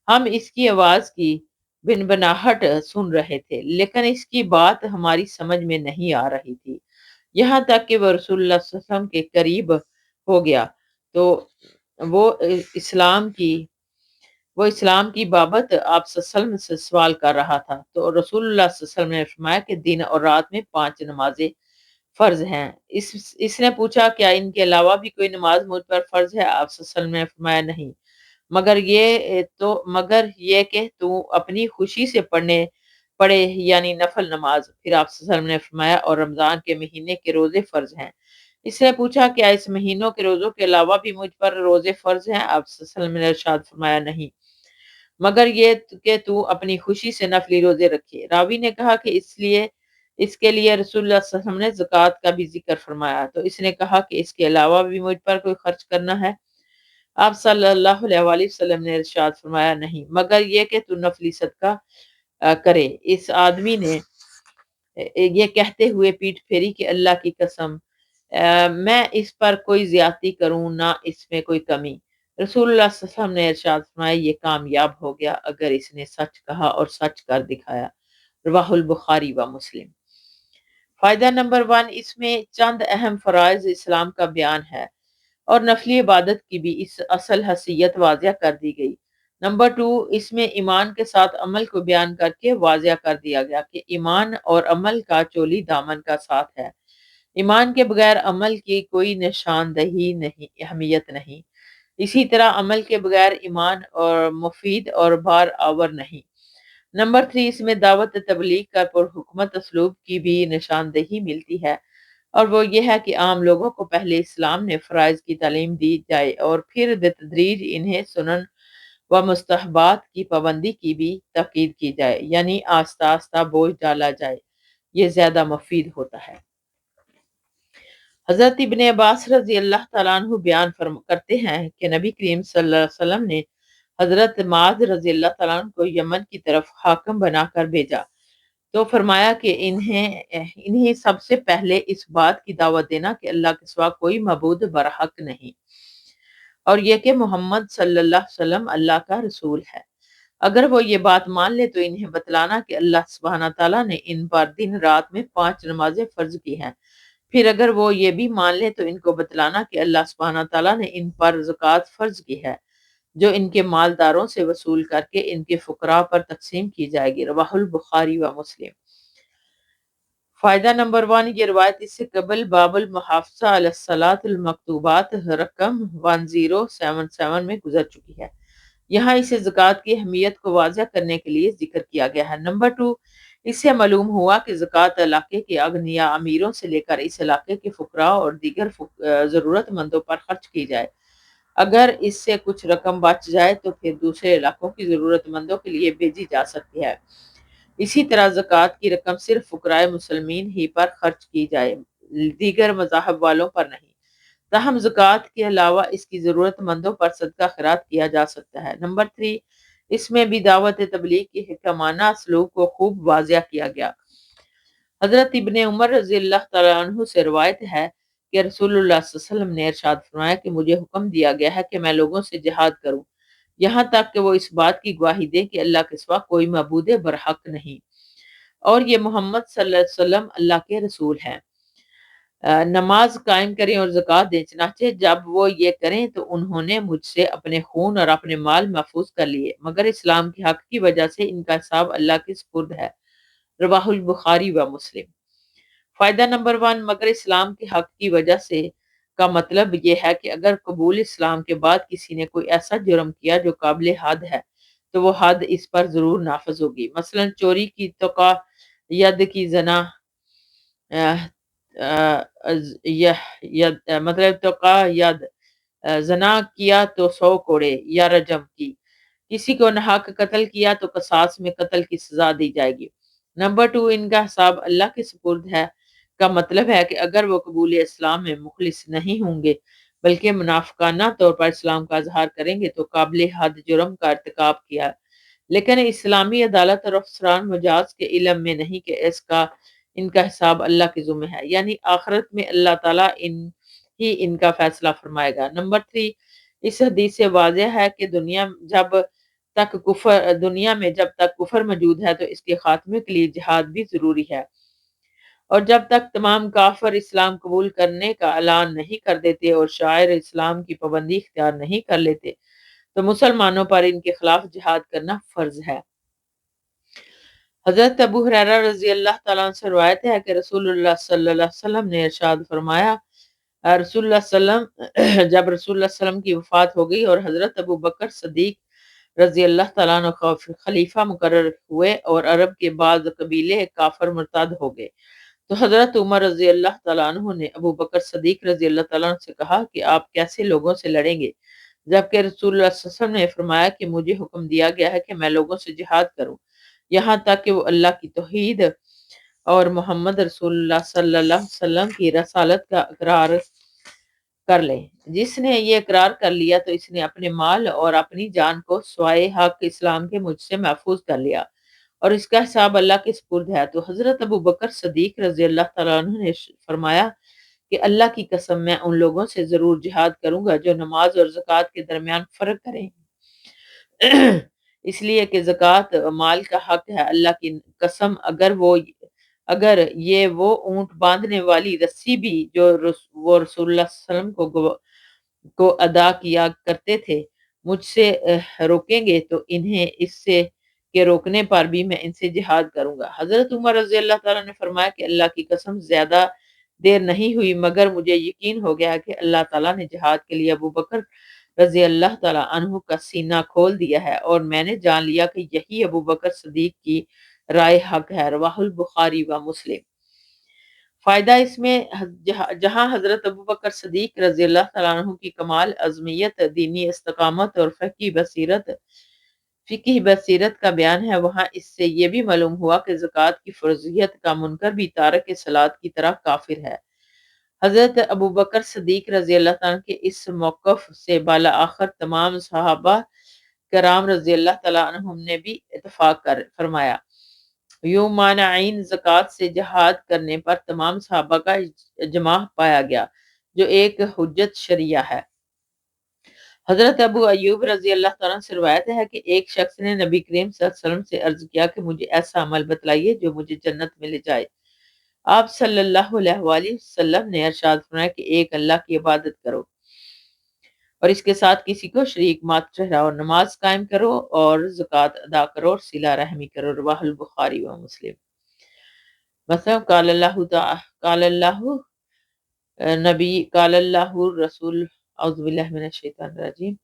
ہم اس کی آواز کی بنبناہٹ سن رہے تھے لیکن اس کی بات ہماری سمجھ میں نہیں آ رہی تھی، یہاں تک کہ وہ رسول اللہ صلی اللہ علیہ وسلم کے قریب ہو گیا تو وہ اسلام کی بابت آپ صلی اللہ علیہ وسلم سے سوال کر رہا تھا، تو رسول اللہ صلی اللہ علیہ وسلم نے فرمایا کہ دن اور رات میں 5 نمازیں فرض ہیں۔ اس نے پوچھا کیا ان کے علاوہ بھی کوئی نماز مجھ پر فرض ہے؟ آپ صلی اللہ علیہ وسلم نے فرمایا نہیں، مگر یہ کہ تو اپنی خوشی سے پڑھے یعنی نفل نماز۔ پھر آپ صلی اللہ علیہ وسلم نے فرمایا اور رمضان کے مہینے کے روزے فرض ہیں۔ اس نے پوچھا کیا اس مہینوں کے روزوں کے علاوہ بھی مجھ پر روزے فرض ہیں؟ آپ صلی اللہ علیہ وسلم نے ارشاد فرمایا نہیں، مگر یہ کہ تو اپنی خوشی سے نفلی روزے رکھے۔ راوی نے کہا کہ اس کے لیے رسول اللہ صلی اللہ علیہ وسلم نے زکوٰۃ کا بھی ذکر فرمایا، تو اس نے کہا کہ اس کے علاوہ بھی مجھ پر کوئی خرچ کرنا ہے؟ آپ صلی اللہ علیہ وآلہ وسلم نے ارشاد فرمایا نہیں، مگر یہ کہ تو نفلی صدقہ کرے۔ اس آدمی نے یہ کہتے ہوئے پیٹھ پھیری کہ اللہ کی قسم میں اس پر کوئی زیادتی کروں نہ اس میں کوئی کمی۔ رسول اللہ صلی اللہ علیہ وسلم نے ارشاد فرمایا یہ کامیاب ہو گیا اگر اس نے سچ کہا اور سچ کر دکھایا۔ رواہ البخاری و مسلم۔ فائدہ نمبر 1، اس میں چند اہم فرائض اسلام کا بیان ہے اور نفلی عبادت کی بھی اس اصل حیثیت واضح کر دی گئی۔ نمبر 2، اس میں ایمان کے ساتھ عمل کو بیان کر کے واضح کر دیا گیا کہ ایمان اور عمل کا چولی دامن کا ساتھ ہے، ایمان کے بغیر عمل کی کوئی نشاندہی نہیں، اہمیت نہیں، اسی طرح عمل کے بغیر ایمان اور مفید اور بار آور نہیں۔ نمبر 3، اس میں دعوت تبلیغ کا پرحکمت اسلوب کی بھی نشاندہی ملتی ہے، اور وہ یہ ہے کہ عام لوگوں کو پہلے اسلام نے فرائض کی تعلیم دی جائے اور پھر بتدریج انہیں سنن و مستحبات کی پابندی کی بھی تاکید کی جائے، یعنی آہستہ آہستہ بوجھ ڈالا جائے، یہ زیادہ مفید ہوتا ہے۔ حضرت ابن عباس رضی اللہ تعالیٰ عنہ بیان کرتے ہیں کہ نبی کریم صلی اللہ علیہ وسلم نے حضرت معاذ رضی اللہ تعالیٰ عنہ کو یمن کی طرف حاکم بنا کر بھیجا، تو فرمایا کہ انہیں سب سے پہلے اس بات کی دعوت دینا کہ اللہ کے سوا کوئی معبود برحق نہیں، اور یہ کہ محمد صلی اللہ علیہ وسلم اللہ کا رسول ہے۔ اگر وہ یہ بات مان لے تو انہیں بتلانا کہ اللہ سبحانہ تعالیٰ نے ان پر دن رات میں 5 نمازیں فرض کی ہیں۔ پھر اگر وہ یہ بھی مان لے تو ان کو بتلانا کہ اللہ سبحانہ تعالیٰ نے ان پر زکوٰۃ فرض کی ہے، جو ان کے مالداروں سے وصول کر کے ان کے فقراء پر تقسیم کی جائے گی۔ رواہ البخاری و مسلم۔ فائدہ نمبر 1، یہ روایت اس سے قبل باب المحافظہ علی الصلاۃ المکتوبات رقم 1077 میں گزر چکی ہے۔ یہاں اسے زکوٰۃ کی اہمیت کو واضح کرنے کے لیے ذکر کیا گیا ہے۔ نمبر 2، اس سے معلوم ہوا کہ زکوٰۃ علاقے کے اغنیا امیروں سے لے کر اس علاقے کے فقراء اور دیگر ضرورت مندوں پر خرچ کی جائے۔ اگر اس سے کچھ رقم بچ جائے تو پھر دوسرے علاقوں کی ضرورت مندوں کے لیے بھیجی جا سکتی ہے۔ اسی طرح زکوٰۃ کی رقم صرف فقراء مسلمین ہی پر خرچ کی جائے، دیگر مذاہب والوں پر نہیں۔ تاہم زکوٰۃ کے علاوہ اس کی ضرورت مندوں پر صدقہ خیرات کیا جا سکتا ہے۔ نمبر 3، اس میں بھی دعوت تبلیغ کی حکمانہ اسلوب کو خوب واضح کیا گیا۔ حضرت ابن عمر رضی اللہ تعالیٰ عنہ سے روایت ہے کہ رسول اللہ صلی اللہ علیہ وسلم نے ارشاد فرمایا کہ مجھے حکم دیا گیا ہے کہ میں لوگوں سے جہاد کروں، یہاں تک کہ وہ اس بات کی گواہی دے کہ اللہ کے سوا کوئی معبود برحق نہیں، اور یہ محمد صلی اللہ علیہ وسلم اللہ کے رسول ہیں۔ نماز قائم کریں اور زکوٰۃ دیں، چنانچہ جب وہ یہ کریں تو انہوں نے مجھ سے اپنے خون اور اپنے مال محفوظ کر لیے، مگر اسلام کے حق کی وجہ سے ان کا حساب اللہ کے سپرد ہے۔ رواہ البخاری و مسلم۔ فائدہ نمبر 1، مگر اسلام کے حق کی وجہ سے کا مطلب یہ ہے کہ اگر قبول اسلام کے بعد کسی نے کوئی ایسا جرم کیا جو قابل حد ہے تو وہ حد اس پر ضرور نافذ ہوگی۔ مثلا چوری کی توقع ید کی زنا مطلب توقع ید زنا کیا تو 100 کوڑے یا رجم کی، کسی کو ناحق قتل کیا تو قصاص میں قتل کی سزا دی جائے گی۔ نمبر 2، ان کا حساب اللہ کے سپرد ہے کا مطلب ہے کہ اگر وہ قبول اسلام میں مخلص نہیں ہوں گے بلکہ منافقانہ طور پر اسلام کا اظہار کریں گے تو قابل حد جرم کا ارتکاب کیا، لیکن اسلامی عدالت اور افسران مجاز کے علم میں نہیں کہ ان کا حساب اللہ کے ذمہ ہے، یعنی آخرت میں اللہ تعالیٰ ان کا فیصلہ فرمائے گا۔ نمبر 3، اس حدیث سے واضح ہے کہ دنیا میں جب تک کفر موجود ہے تو اس کے خاتمے کے لیے جہاد بھی ضروری ہے، اور جب تک تمام کافر اسلام قبول کرنے کا اعلان نہیں کر دیتے اور شاعر اسلام کی پابندی اختیار نہیں کر لیتے تو مسلمانوں پر ان کے خلاف جہاد کرنا فرض ہے۔ حضرت ابو ہریرہ رضی اللہ تعالیٰ عنہ سے روایت ہے کہ رسول اللہ صلی اللہ علیہ وسلم نے ارشاد فرمایا، جب رسول اللہ صلی اللہ علیہ وسلم کی وفات ہو گئی اور حضرت ابو بکر صدیق رضی اللہ تعالیٰ عنہ خلیفہ مقرر ہوئے اور عرب کے بعض قبیلے کافر مرتد ہو گئے، تو حضرت عمر رضی اللہ تعالیٰ عنہ نے ابو بکر صدیق رضی اللہ تعالیٰ عنہ سے کہا کہ آپ کیسے لوگوں سے لڑیں گے، جبکہ رسول اللہ صلی اللہ علیہ وسلم نے فرمایا کہ مجھے حکم دیا گیا ہے کہ میں لوگوں سے جہاد کروں یہاں تک کہ وہ اللہ کی توحید اور محمد رسول اللہ صلی اللہ علیہ وسلم کی رسالت کا اقرار کر لیں۔ جس نے یہ اقرار کر لیا تو اس نے اپنے مال اور اپنی جان کو سوائے حق اسلام کے مجھ سے محفوظ کر لیا، اور اس کا حساب اللہ کے سپرد ہے۔ تو حضرت ابو بکر صدیق رضی اللہ تعالیٰ عنہ نے فرمایا کہ اللہ کی قسم میں ان لوگوں سے ضرور جہاد کروں گا جو نماز اور زکوٰۃ کے درمیان فرق کریں، اس لیے کہ زکوٰۃ مال کا حق ہے۔ اللہ کی قسم اگر یہ وہ اونٹ باندھنے والی رسی بھی جو وہ رسول اللہ صلی اللہ علیہ وسلم کو ادا کیا کرتے تھے مجھ سے روکیں گے تو انہیں اس سے کے روکنے پر بھی میں ان سے جہاد کروں گا۔ حضرت عمر رضی اللہ تعالیٰ نے فرمایا کہ اللہ کی قسم زیادہ دیر نہیں ہوئی مگر مجھے یقین ہو گیا کہ اللہ تعالیٰ نے جہاد کے لیے ابو بکر رضی اللہ تعالیٰ عنہ کا سینہ کھول دیا ہے، اور میں نے جان لیا کہ یہی ابو بکر صدیق کی رائے حق ہے۔ رواہ البخاری و مسلم۔ فائدہ اس میں جہاں حضرت ابو بکر صدیق رضی اللہ تعالیٰ عنہ کی کمال عظمیت، دینی استقامت اور فقہی بصیرت کا بیان ہے، وہاں اس سے یہ بھی معلوم ہوا کہ زکوٰۃ کی فرضیت کا منکر بھی تارک صلاۃ کی طرح کافر ہے۔ حضرت ابو بکر صدیق رضی اللہ تعالیٰ کے اس موقف سے بالا آخر تمام صحابہ کرام رضی اللہ تعالیٰ عنہم نے بھی اتفاق فرمایا۔ یوں مانعین زکوٰۃ سے جہاد کرنے پر تمام صحابہ کا اجماع پایا گیا، جو ایک حجت شرعیہ ہے۔ حضرت ابو ایوب رضی اللہ تعالیٰ سے روایت ہے کہ ایک شخص نے نبی کریم صلی اللہ علیہ وسلم سے عرض کیا کہ مجھے ایسا عمل بتلائیے جو مجھے جنت میں لے جائے۔ آپ صلی اللہ علیہ وآلہ وسلم نے ارشاد فرمایا کہ ایک اللہ کی عبادت کرو اور اس کے ساتھ کسی کو شریک مت ٹھہراؤ، نماز قائم کرو اور زکوٰۃ ادا کرو اور صلہ رحمی کرو۔ رواہ البخاری و مسلم۔ مثلا قال اللہ رسول اعوذ باللہ من الشیطان الرجیم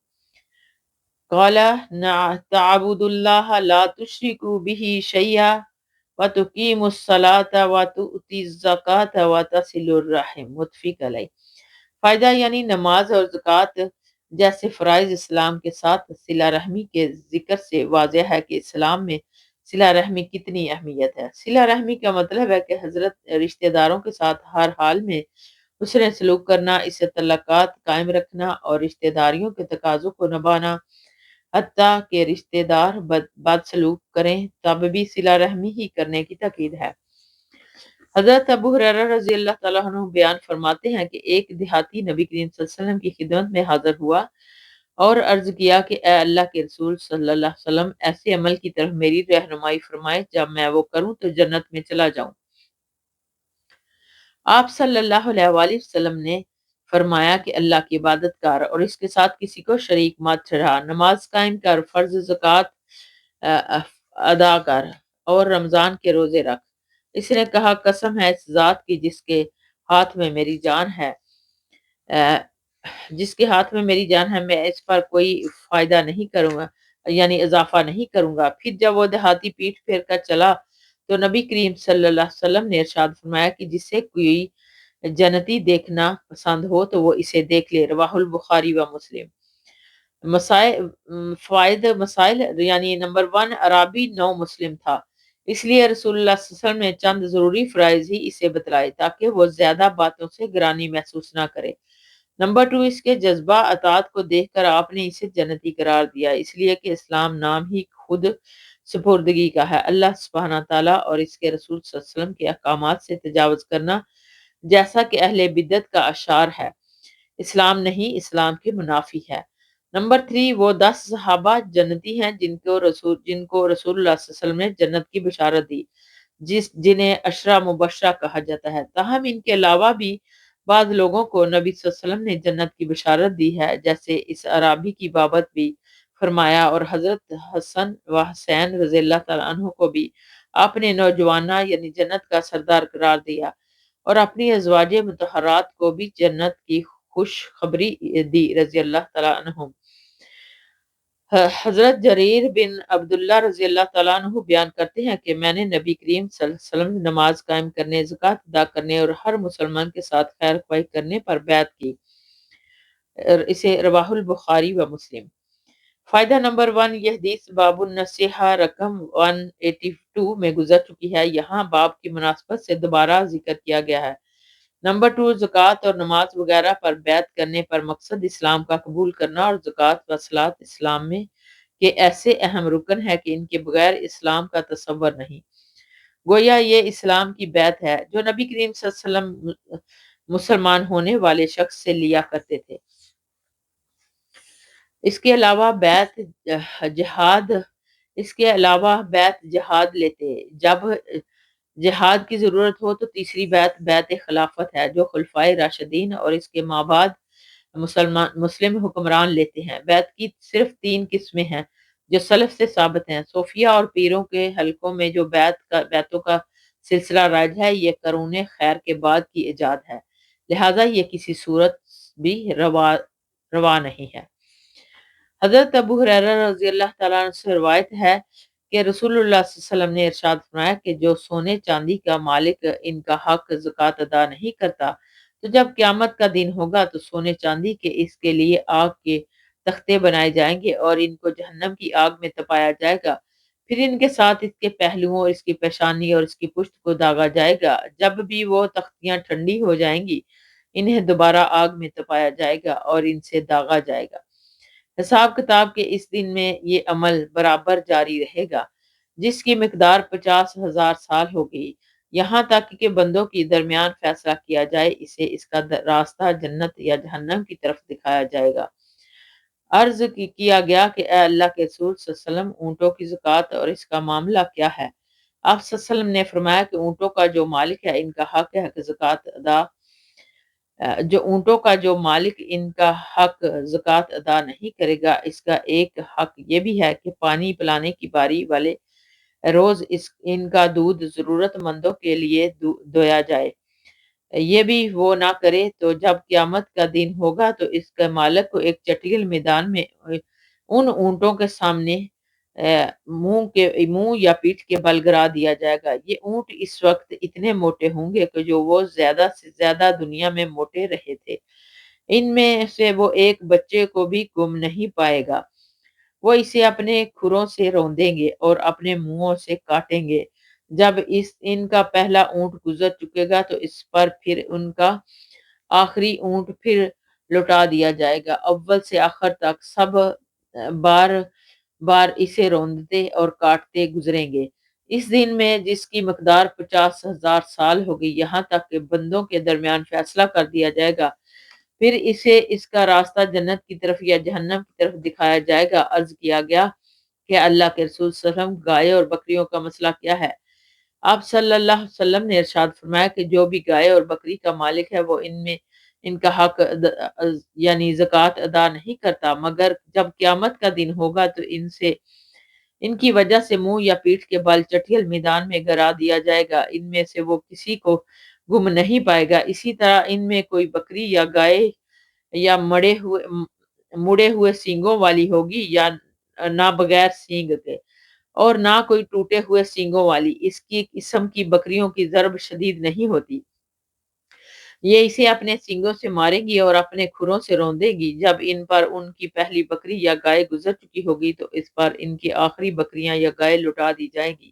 قال تعبد اللہ لا تشرکوا به شیئا وتقیموا الصلاة وتؤتوا الزکاة وتصلوا الرحم۔ متفق علیہ۔ فائدہ یعنی نماز اور زکوٰۃ جیسے فرائض اسلام کے ساتھ صلہ رحمی کے ذکر سے واضح ہے کہ اسلام میں صلہ رحمی کتنی اہمیت ہے۔ صلہ رحمی کا مطلب ہے کہ حضرت رشتہ داروں کے ساتھ ہر حال میں حسن سلوک کرنا، اس سے تعلقات قائم رکھنا اور رشتہ داریوں کے تقاضوں کو نبھانا، حتیٰ کہ رشتہ دار بد سلوک کریں تب بھی صلہ رحمی ہی کرنے کی تاکید ہے۔ حضرت ابو ہریرہ رضی اللہ تعالیٰ عنہ بیان فرماتے ہیں کہ ایک دیہاتی نبی کریم صلی اللہ علیہ وسلم کی خدمت میں حاضر ہوا اور عرض کیا کہ اے اللہ کے رسول صلی اللہ علیہ وسلم، ایسے عمل کی طرف میری رہنمائی فرمائے جب میں وہ کروں تو جنت میں چلا جاؤں۔ آپ صلی اللہ علیہ وآلہ وسلم نے فرمایا کہ اللہ کی عبادت کر اور اس کے ساتھ کسی کو شریک مت ٹھہرا، نماز قائم کر، فرض زکوٰۃ ادا کر اور رمضان کے روزے رکھ۔ اس نے کہا قسم ہے اس ذات کی جس کے ہاتھ میں میری جان ہے، میں اس پر کوئی فائدہ نہیں کروں گا، یعنی اضافہ نہیں کروں گا۔ پھر جب وہ دیہاتی پیٹھ پھیر کر چلا تو نبی کریم صلی اللہ علیہ وسلم نے ارشاد فرمایا کہ جسے کوئی جنتی دیکھنا پسند ہو تو وہ اسے دیکھ لے۔ رواہ البخاری و مسلم۔ مسائل یعنی نمبر 1، عرابی نو مسلم تھا، اس لیے رسول اللہ صلی اللہ علیہ وسلم نے چند ضروری فرائض ہی اسے بتلائے تاکہ وہ زیادہ باتوں سے گرانی محسوس نہ کرے۔ نمبر 2، اس کے جذبہ اطاعت کو دیکھ کر آپ نے اسے جنتی قرار دیا، اس لیے کہ اسلام نام ہی خود سپردگی کا ہے، اللہ سبحانہ تعالیٰ اور اس کے رسول صلی اللہ علیہ وسلم کے احکامات سے تجاوز کرنا، جیسا کہ اہل بدعت کا اشعار ہے، اسلام نہیں، اسلام کے منافی ہے۔ نمبر 3، وہ 10 صحابہ جنتی ہیں جن کو رسول اللہ صلی اللہ علیہ وسلم نے جنت کی بشارت دی، جنہیں عشرہ مبشرہ کہا جاتا ہے۔ تاہم ان کے علاوہ بھی بعض لوگوں کو نبی صلی اللہ علیہ وسلم نے جنت کی بشارت دی ہے، جیسے اس عرابی کی بابت بھی فرمایا، اور حضرت حسن و حسین رضی اللہ تعالیٰ عنہ کو بھی آپ نے نوجوانہ یعنی جنت کا سردار قرار دیا، اور اپنی ازواج مطہرات کو بھی جنت کی خوشخبری دی رضی اللہ تعالیٰ عنہ۔ حضرت جریر بن عبداللہ رضی اللہ تعالیٰ عنہ بیان کرتے ہیں کہ میں نے نبی کریم صلی اللہ علیہ وسلم نماز قائم کرنے، زکوٰۃ ادا کرنے اور ہر مسلمان کے ساتھ خیر خواہی کرنے پر بیعت کی۔ اسے رواہ البخاری و مسلم۔ فائدہ نمبر 1، یہ حدیث باب النصیحہ رقم 182 میں گزر چکی ہے، یہاں باب کی مناسبت سے دوبارہ ذکر کیا گیا ہے۔ نمبر 2، زکوٰۃ اور نماز وغیرہ پر بیعت کرنے پر مقصد اسلام کا قبول کرنا اور زکوٰۃ و صلاۃ اسلام میں کے ایسے اہم رکن ہے کہ ان کے بغیر اسلام کا تصور نہیں، گویا یہ اسلام کی بیعت ہے جو نبی کریم صلی اللہ علیہ وسلم مسلمان ہونے والے شخص سے لیا کرتے تھے۔ اس کے علاوہ بیعت جہاد لیتے، جب جہاد کی ضرورت ہو تو تیسری بیعت خلافت ہے جو خلفائے راشدین اور اس کے مابعد مسلم حکمران لیتے ہیں۔ بیعت کی صرف 3 قسمیں ہیں جو سلف سے ثابت ہیں۔ صوفیہ اور پیروں کے حلقوں میں جو بیعتوں کا سلسلہ رائج ہے، یہ قرون خیر کے بعد کی ایجاد ہے، لہٰذا یہ کسی صورت بھی روا نہیں ہے۔ حضرت ابو ہریرہ رضی اللہ تعالیٰ عنہ سے روایت ہے کہ رسول اللہ صلی اللہ علیہ وسلم نے ارشاد فرمایا کہ جو سونے چاندی کا مالک ان کا حق زکوٰۃ ادا نہیں کرتا تو جب قیامت کا دن ہوگا تو سونے چاندی کے اس کے لیے آگ کے تختے بنائے جائیں گے اور ان کو جہنم کی آگ میں تپایا جائے گا، پھر ان کے ساتھ اس کے پہلوؤں اور اس کی پیشانی اور اس کی پشت کو داغا جائے گا، جب بھی وہ تختیاں ٹھنڈی ہو جائیں گی انہیں دوبارہ آگ میں تپایا جائے گا اور ان سے داغا جائے گا۔ حساب کتاب کے اس دن میں یہ عمل برابر جاری رہے گا جس کی مقدار 50,000 سال ہو گئی، یہاں تک کہ بندوں کے درمیان فیصلہ کیا جائے، اسے اس کا راستہ جنت یا جہنم کی طرف دکھایا جائے گا۔ عرض کیا گیا کہ اے اللہ کے رسول صلی اللہ علیہ وسلم، اونٹوں کی زکوٰۃ اور اس کا معاملہ کیا ہے؟ آپ صلی اللہ علیہ وسلم نے فرمایا کہ اونٹوں کا جو مالک ہے ان کا حق ہے کہ زکوٰۃ ادا جو اونٹوں کا جو مالک ان کا حق زکوٰۃ ادا نہیں کرے گا، اس کا ایک حق یہ بھی ہے کہ پانی پلانے کی باری والے روز ان کا دودھ ضرورت مندوں کے لیے دویا جائے، یہ بھی وہ نہ کرے تو جب قیامت کا دن ہوگا تو اس کے مالک کو ایک چٹیل میدان میں ان اونٹوں کے سامنے منہ یا پیٹھ کے بل گرا دیا جائے گا۔ یہ اونٹ اس وقت اتنے موٹے ہوں گے کہ جو وہ زیادہ سے زیادہ دنیا میں موٹے رہے تھے، ان میں سے وہ ایک بچے کو بھی گم نہیں پائے گا۔ وہ اسے اپنے کھروں سے روندیں گے اور اپنے منہوں سے کاٹیں گے۔ جب ان کا پہلا اونٹ گزر چکے گا تو اس پر پھر ان کا آخری اونٹ پھر لوٹا دیا جائے گا، اول سے آخر تک سب بار بار اسے روندتے اور کاٹتے گزریں گے۔ اس دن میں جس کی مقدار 50,000 سال ہوگی، یہاں تک کہ بندوں کے درمیان فیصلہ کر دیا جائے گا، پھر اسے اس کا راستہ جنت کی طرف یا جہنم کی طرف دکھایا جائے گا۔ عرض کیا گیا کہ اللہ کے رسول صلی اللہ علیہ وسلم، گائے اور بکریوں کا مسئلہ کیا ہے؟ آپ صلی اللہ علیہ وسلم نے ارشاد فرمایا کہ جو بھی گائے اور بکری کا مالک ہے وہ ان کا حق یعنی زکوٰۃ ادا نہیں کرتا، مگر جب قیامت کا دن ہوگا تو ان کی وجہ سے منہ یا پیٹھ کے بل چٹیل میدان میں گرا دیا جائے گا، ان میں سے وہ کسی کو گم نہیں پائے گا۔ اسی طرح ان میں کوئی بکری یا گائے یا مڑے ہوئے سینگوں والی ہوگی یا نہ بغیر سینگ کے، اور نہ کوئی ٹوٹے ہوئے سینگوں والی۔ اس کی قسم کی بکریوں کی ضرب شدید نہیں ہوتی، یہ اسے اپنے سینگوں سے مارے گی اور اپنے کھروں سے روندے گی۔ جب ان پر ان کی پہلی بکری یا گائے گزر چکی ہوگی تو اس پر ان کی آخری بکریاں یا گائے لوٹا دی جائیں گی،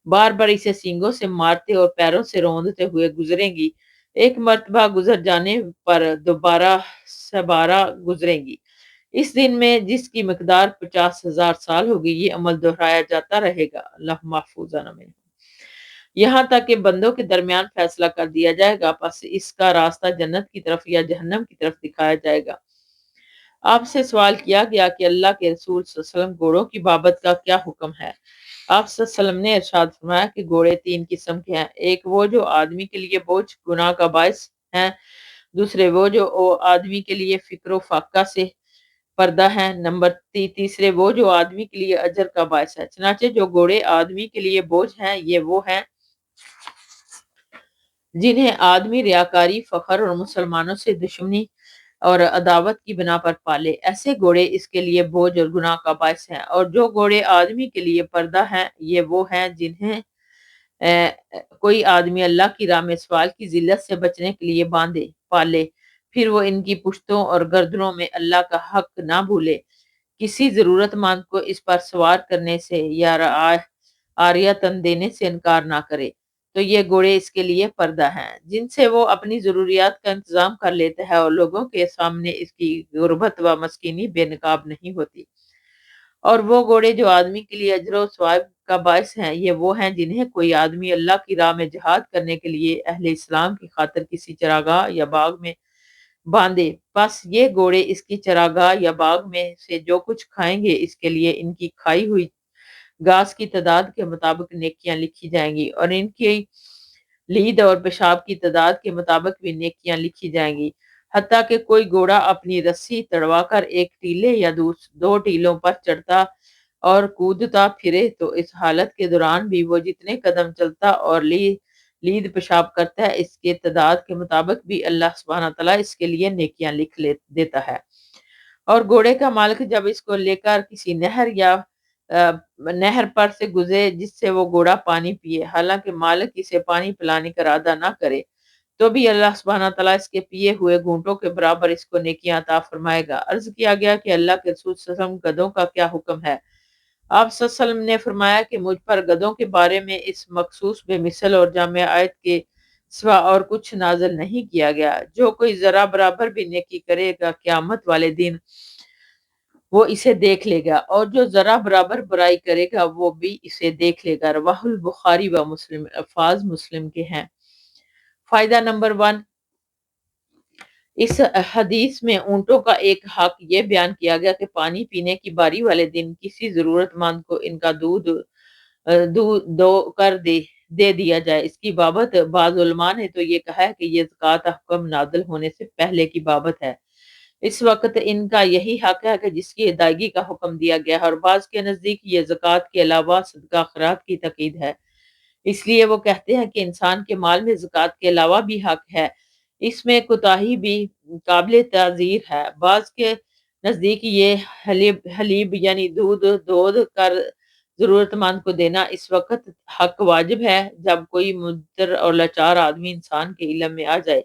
بار بار اسے سینگوں سے مارتے اور پیروں سے روندتے ہوئے گزریں گی، ایک مرتبہ گزر جانے پر دوبارہ سبارہ گزریں گی۔ اس دن میں جس کی مقدار 50,000 سال ہوگی یہ عمل دہرایا جاتا رہے گا، اللہ محفوظ میں، یہاں تک کہ بندوں کے درمیان فیصلہ کر دیا جائے گا، پس اس کا راستہ جنت کی طرف یا جہنم کی طرف دکھایا جائے گا۔ آپ سے سوال کیا گیا کہ اللہ کے رسول صلی اللہ علیہ وسلم، گھوڑوں کی بابت کا کیا حکم ہے؟ آپ صلی اللہ علیہ وسلم نے ارشاد فرمایا کہ گھوڑے 3 قسم کے ہیں، ایک وہ جو آدمی کے لیے بوجھ گناہ کا باعث ہیں، دوسرے وہ جو آدمی کے لیے فکر و فاقہ سے پردہ ہے، تیسرے وہ جو آدمی کے لیے اجر کا باعث ہے۔ چنانچہ جو گھوڑے آدمی کے لیے بوجھ ہیں یہ وہ ہیں جنہیں آدمی ریاکاری، فخر اور مسلمانوں سے دشمنی اور عداوت کی بنا پر پالے، ایسے گھوڑے اس کے لیے بوجھ اور گناہ کا باعث ہیں۔ اور جو گھوڑے آدمی کے لیے پردہ ہیں یہ وہ ہیں جنہیں کوئی آدمی اللہ کی راہ میں سوال کی ذلت سے بچنے کے لیے باندھے پالے، پھر وہ ان کی پشتوں اور گردنوں میں اللہ کا حق نہ بھولے، کسی ضرورت مند کو اس پر سوار کرنے سے یا عاریتاً دینے سے انکار نہ کرے، تو یہ گھوڑے اس کے لیے پردہ ہیں، جن سے وہ اپنی ضروریات کا انتظام کر لیتا ہے اور لوگوں کے سامنے اس کی غربت و مسکینی بے نقاب نہیں ہوتی۔ اور وہ گھوڑے جو آدمی کے لیے اجر و ثواب کا باعث ہیں یہ وہ ہیں جنہیں کوئی آدمی اللہ کی راہ میں جہاد کرنے کے لیے اہل اسلام کی خاطر کسی چراگاہ یا باغ میں باندھے، پس یہ گھوڑے اس کی چراگاہ یا باغ میں سے جو کچھ کھائیں گے اس کے لیے ان کی کھائی ہوئی گھاس کی تعداد کے مطابق نیکیاں لکھی جائیں گی، اور ان کی لید اور پیشاب کی تعداد کے مطابق بھی نیکیاں لکھی جائیں گی، حتیٰ کہ کوئی گھوڑا اپنی رسی تڑوا کر ایک ٹیلے یا 2 ٹیلوں پر چڑھتا اور کودتا پھرے تو اس حالت کے دوران بھی وہ جتنے قدم چلتا اور لید پیشاب کرتا ہے اس کے تعداد کے مطابق بھی اللہ سبحانہ تعالیٰ اس کے لیے نیکیاں لکھ دیتا ہے۔ اور گھوڑے کا مالک جب اس کو لے کر کسی نہر یا نہر پر سے گزرے جس سے وہ گھوڑا پانی پیے، حالانکہ مالک اسے پانی پلانے کا ارادہ نہ کرے، تو بھی اللہ سبحانہ تعالیٰ اس کے پیے ہوئے گھونٹوں کے برابر اس کو نیکیاں عطا فرمائے گا۔ عرض کیا گیا کہ اللہ کے رسول صلی اللہ علیہ وسلم گدھوں کا کیا حکم ہے؟ آپ صلی اللہ علیہ وسلم نے فرمایا کہ مجھ پر گدھوں کے بارے میں اس مخصوص بے مثل اور جامع آیت کے سوا اور کچھ نازل نہیں کیا گیا۔ جو کوئی ذرا برابر بھی نیکی کرے گا قیامت والے دن وہ اسے دیکھ لے گا، اور جو ذرا برابر برائی کرے گا وہ بھی اسے دیکھ لے گا۔ رواہ البخاری و مسلم، الفاظ مسلم کے ہیں۔ فائدہ نمبر 1، اس حدیث میں اونٹوں کا ایک حق یہ بیان کیا گیا کہ پانی پینے کی باری والے دن کسی ضرورت مند کو ان کا دودھ دو کر دے دیا جائے۔ اس کی بابت بعض علماء نے تو یہ کہا ہے کہ یہ زکوٰۃ حکم نازل ہونے سے پہلے کی بابت ہے، اس وقت ان کا یہی حق ہے کہ جس کی ادائیگی کا حکم دیا گیا ہے، اور بعض کے نزدیک یہ زکوٰۃ کے علاوہ صدقہ خیرات کی تقید ہے، اس لیے وہ کہتے ہیں کہ انسان کے مال میں زکوٰۃ کے علاوہ بھی حق ہے۔ اس میں کوتاہی بھی قابل تعزیر ہے۔ بعض کے نزدیک یہ حلیب یعنی دودھ کر ضرورت مند کو دینا اس وقت حق واجب ہے جب کوئی مضطر اور لاچار آدمی انسان کے علم میں آ جائے،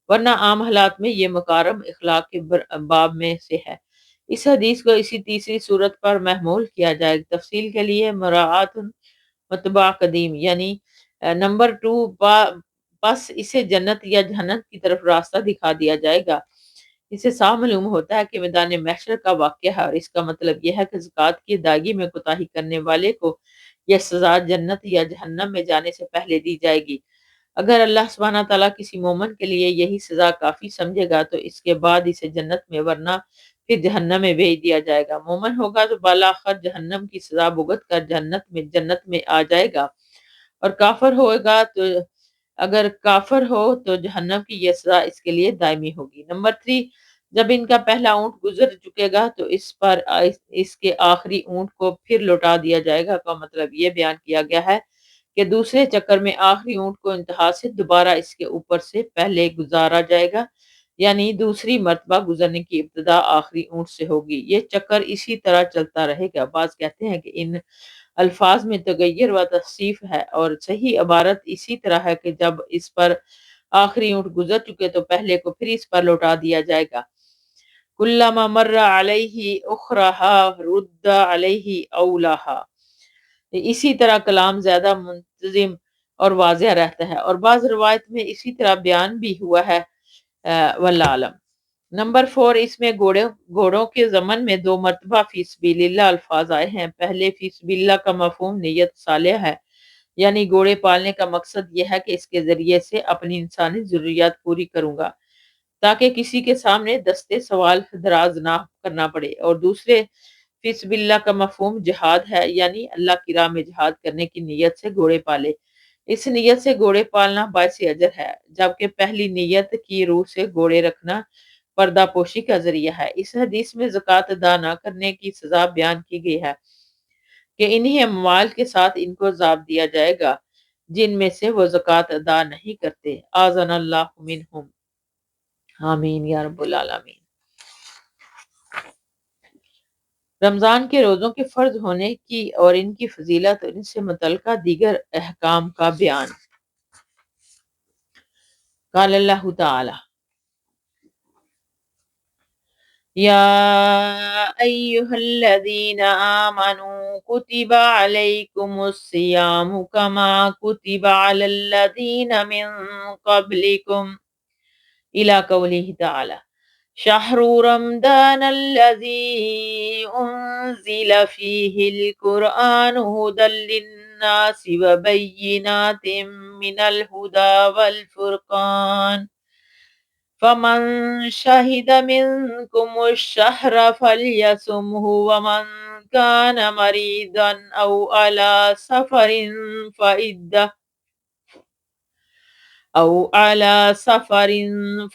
ورنہ عام حالات میں یہ مکارم اخلاق کے باب میں سے ہے۔ اس حدیث کو اسی تیسری صورت پر محمول کیا جائے۔ تفصیل کے لیے مراعات متبع قدیم، یعنی نمبر 2، پس اسے جنت یا جہنم کی طرف راستہ دکھا دیا جائے گا۔ اسے صاف معلوم ہوتا ہے کہ میدان محشر کا واقعہ ہے، اور اس کا مطلب یہ ہے کہ زکوٰۃ کی ادائیگی میں کوتاہی کرنے والے کو یہ سزا جنت یا جہنم میں جانے سے پہلے دی جائے گی۔ اگر اللہ سبحانہ تعالیٰ کسی مومن کے لیے یہی سزا کافی سمجھے گا تو اس کے بعد اسے جنت میں ورنہ پھر جہنم میں بھیج دیا جائے گا۔ مومن ہوگا تو بالآخر جہنم کی سزا بھگت کر جنت میں آ جائے گا، اور کافر ہوگا تو اگر کافر ہو تو جہنم کی یہ سزا اس کے لیے دائمی ہوگی۔ نمبر 3، جب ان کا پہلا اونٹ گزر چکے گا تو اس پر اس کے آخری اونٹ کو پھر لوٹا دیا جائے گا، کا مطلب یہ بیان کیا گیا ہے کہ دوسرے چکر میں آخری اونٹ کو انتہا سے دوبارہ اس کے اوپر سے پہلے گزارا جائے گا، یعنی دوسری مرتبہ گزرنے کی ابتدا آخری اونٹ سے ہوگی۔ یہ چکر اسی طرح چلتا رہے گا۔ بعض کہتے ہیں کہ ان الفاظ میں تغیر و تصریف ہے، اور صحیح عبارت اسی طرح ہے کہ جب اس پر آخری اونٹ گزر چکے تو پہلے کو پھر اس پر لوٹا دیا جائے گا۔ کلما مر علیہ اخرہا رد علیہ اولاہا، اسی طرح کلام زیادہ منتظم اور واضح رہتا ہے، اور بعض روایت میں اسی طرح بیان بھی ہوا ہے، واللہ عالم۔ نمبر 4، اس میں گھوڑوں کے ضمن میں 2 مرتبہ فی سبیل اللہ الفاظ آئے ہیں۔ پہلے فی سبیل اللہ کا مفہوم نیت صالح ہے، یعنی گھوڑے پالنے کا مقصد یہ ہے کہ اس کے ذریعے سے اپنی انسانی ضروریات پوری کروں گا تاکہ کسی کے سامنے دستے سوال دراز نہ کرنا پڑے۔ اور دوسرے فی سبیل اللہ کا مفہوم جہاد ہے، یعنی اللہ کی راہ میں جہاد کرنے کی نیت سے گھوڑے پالے۔ اس نیت سے گھوڑے پالنا باعث اجر ہے، جبکہ پہلی نیت کی روح سے گھوڑے رکھنا پردہ پوشی کا ذریعہ ہے۔ اس حدیث میں زکوٰۃ ادا نہ کرنے کی سزا بیان کی گئی ہے کہ انہی اموال کے ساتھ ان کو عذاب دیا جائے گا جن میں سے وہ زکوٰۃ ادا نہیں کرتے۔ اعاذنا اللہ منہم، آمین یا رب العالمین۔ رمضان کے روزوں کے فرض ہونے کی اور ان کی فضیلت اور ان سے متعلقہ دیگر احکام کا بیان۔ قال اللہ تعالی یا ایہا الذین آمنوا کتب علیکم الصیام کما کتب علی الذین من قبلکم الی قولہ تعالی شہر رمضان الذی انزل فیہ القرآن ھدی للناس وبینات من الہدی والفرقان فمن شہد منکم الشہر فلیصمہ ومن کان مریضا او علی سفر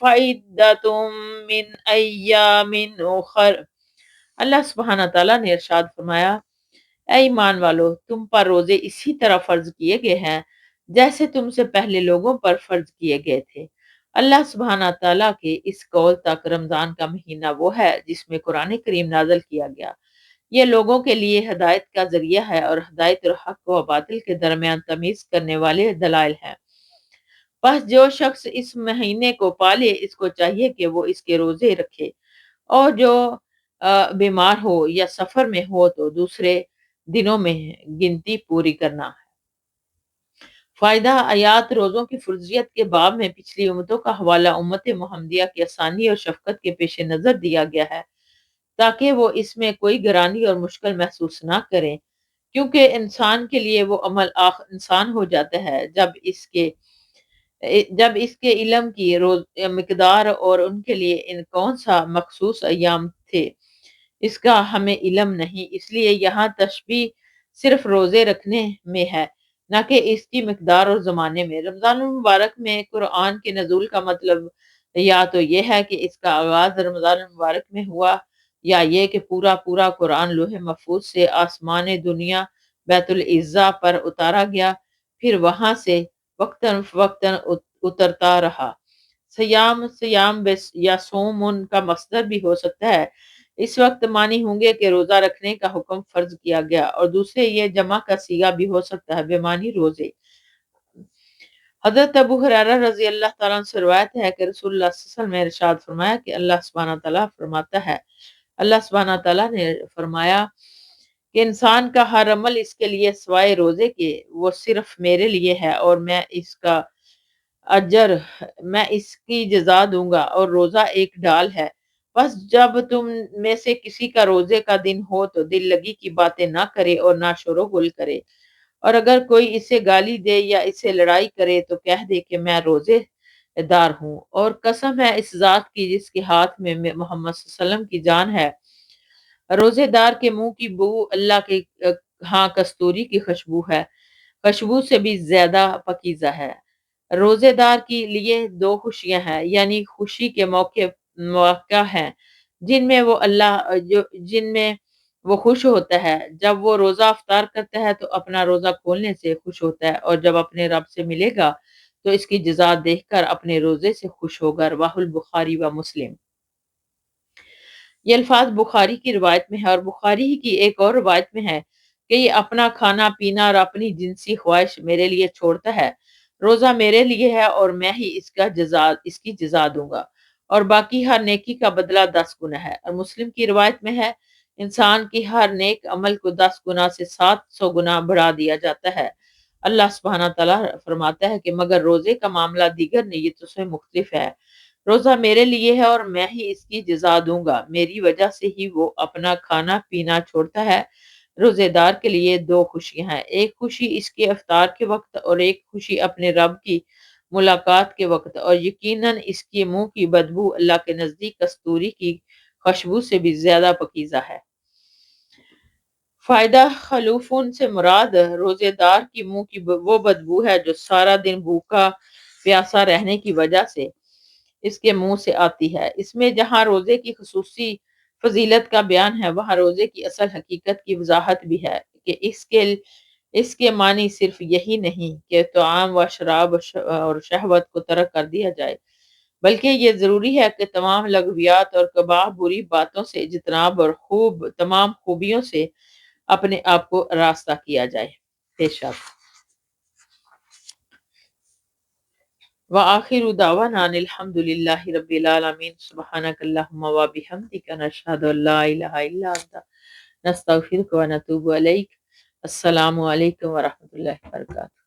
فعدۃ من ایام اخر۔ اللہ سبحانہ تعالیٰ نے ارشاد فرمایا، اے ایمان والو، تم پر روزے اسی طرح فرض کیے گئے ہیں جیسے تم سے پہلے لوگوں پر فرض کیے گئے تھے۔ اللہ سبحانہ تعالیٰ کے اس قول تک رمضان کا مہینہ وہ ہے جس میں قرآن کریم نازل کیا گیا۔ یہ لوگوں کے لیے ہدایت کا ذریعہ ہے اور ہدایت اور حق و باطل کے درمیان تمیز کرنے والے دلائل ہیں۔ بس جو شخص اس مہینے کو پالے اس کو چاہیے کہ وہ اس کے روزے رکھے، اور جو بیمار ہو یا سفر میں ہو تو دوسرے دنوں میں گنتی پوری کرنا۔ فائدہ آیات روزوں کی فرضیت کے باب میں پچھلی امتوں کا حوالہ امت محمدیہ کی آسانی اور شفقت کے پیش نظر دیا گیا ہے تاکہ وہ اس میں کوئی گرانی اور مشکل محسوس نہ کریں، کیونکہ انسان کے لیے وہ عمل انسان ہو جاتا ہے جب اس کے علم کی روز مقدار اور ان کے لیے ان کون سا مخصوص ایام تھے اس کا ہمیں علم نہیں، اس لیے یہاں تشبیہ صرف روزے رکھنے میں ہے نہ کہ اس کی مقدار اور زمانے میں۔ رمضان المبارک میں قرآن کے نزول کا مطلب یا تو یہ ہے کہ اس کا آغاز رمضان المبارک میں ہوا، یا یہ کہ پورا قرآن لوح محفوظ سے آسمان دنیا بیت العزا پر اتارا گیا، پھر وہاں سے وقتاً فوقتاً اترتا رہا۔ سیام یا سومن کا مصدر بھی ہو سکتا ہے، اس وقت معنی ہوں گے کہ روزہ رکھنے کا حکم فرض کیا گیا، اور دوسرے یہ جمع کا صیغہ بھی ہو سکتا ہے بمعنی روزے۔ حضرت ابو ہریرہ رضی اللہ تعالیٰ عنہ سے روایت ہے کہ رسول اللہ صلی اللہ علیہ وسلم نے ارشاد فرمایا کہ اللہ سبحانہ تعالیٰ نے فرمایا کہ انسان کا ہر عمل اس کے لیے سوائے روزے کے وہ صرف میرے لیے ہے، اور میں اس کا اجر میں اس کی جزا دوں گا، اور روزہ ایک ڈال ہے۔ بس جب تم میں سے کسی کا روزے کا دن ہو تو دل لگی کی باتیں نہ کرے اور نہ شور و گل کرے، اور اگر کوئی اسے گالی دے یا اسے لڑائی کرے تو کہہ دے کہ میں روزے دار ہوں، اور قسم ہے اس ذات کی جس کے ہاتھ میں محمد صلی اللہ علیہ وسلم کی جان ہے، روزے دار کے منہ کی بو اللہ کے ہاں کستوری کی خوشبو سے بھی زیادہ پاکیزہ ہے۔ روزے دار کے لیے دو خوشیاں ہیں، یعنی خوشی کے مواقع ہیں جن میں وہ خوش ہوتا ہے۔ جب وہ روزہ افطار کرتا ہے تو اپنا روزہ کھولنے سے خوش ہوتا ہے، اور جب اپنے رب سے ملے گا تو اس کی جزا دیکھ کر اپنے روزے سے خوش ہوگا۔ رواہ البخاری و مسلم۔ یہ الفاظ بخاری کی روایت میں ہے، اور بخاری ہی کی ایک اور روایت میں ہے کہ یہ اپنا کھانا پینا اور اپنی جنسی خواہش میرے لیے چھوڑتا ہے، روزہ میرے لیے ہے اور میں ہی اس کی جزا دوں گا، اور باقی ہر نیکی کا بدلہ 10 گنا ہے۔ اور مسلم کی روایت میں ہے انسان کی ہر نیک عمل کو 10 گنا سے 700 گنا بڑھا دیا جاتا ہے۔ اللہ سبحانہ تعالیٰ فرماتا ہے کہ مگر روزے کا معاملہ دیگر نیتوں سے مختلف ہے، روزہ میرے لیے ہے اور میں ہی اس کی جزا دوں گا، میری وجہ سے ہی وہ اپنا کھانا پینا چھوڑتا ہے۔ روزے دار کے لیے دو خوشیاں ہیں، ایک خوشی اس کے افطار کے وقت اور ایک خوشی اپنے رب کی ملاقات کے وقت، اور یقیناً اس کے منہ کی بدبو اللہ کے نزدیک کستوری کی خوشبو سے بھی زیادہ پاکیزہ ہے۔ فائدہ خلوفون سے مراد روزے دار کی منہ کی وہ بدبو ہے جو سارا دن بھوکا پیاسا رہنے کی وجہ سے اس کے منہ سے آتی ہے۔ اس میں جہاں روزے کی خصوصی فضیلت کا بیان ہے وہاں روزے کی اصل حقیقت کی وضاحت بھی ہے کہ اس کے معنی صرف یہی نہیں کہ طعام و شراب اور شہوت کو ترک کر دیا جائے، بلکہ یہ ضروری ہے کہ تمام لغویات اور قباح بری باتوں سے اجتناب اور تمام خوبیوں سے اپنے آپ کو راستہ کیا جائے۔ بے شک وآخر دعوانا ان الحمد للہ رب العالمین سبحانک اللہم وبحمدک نشہد ان لا الہ الا انت نستغفرک ونتوب الیک۔ السلام علیکم ورحمۃ اللہ وبرکاتہ۔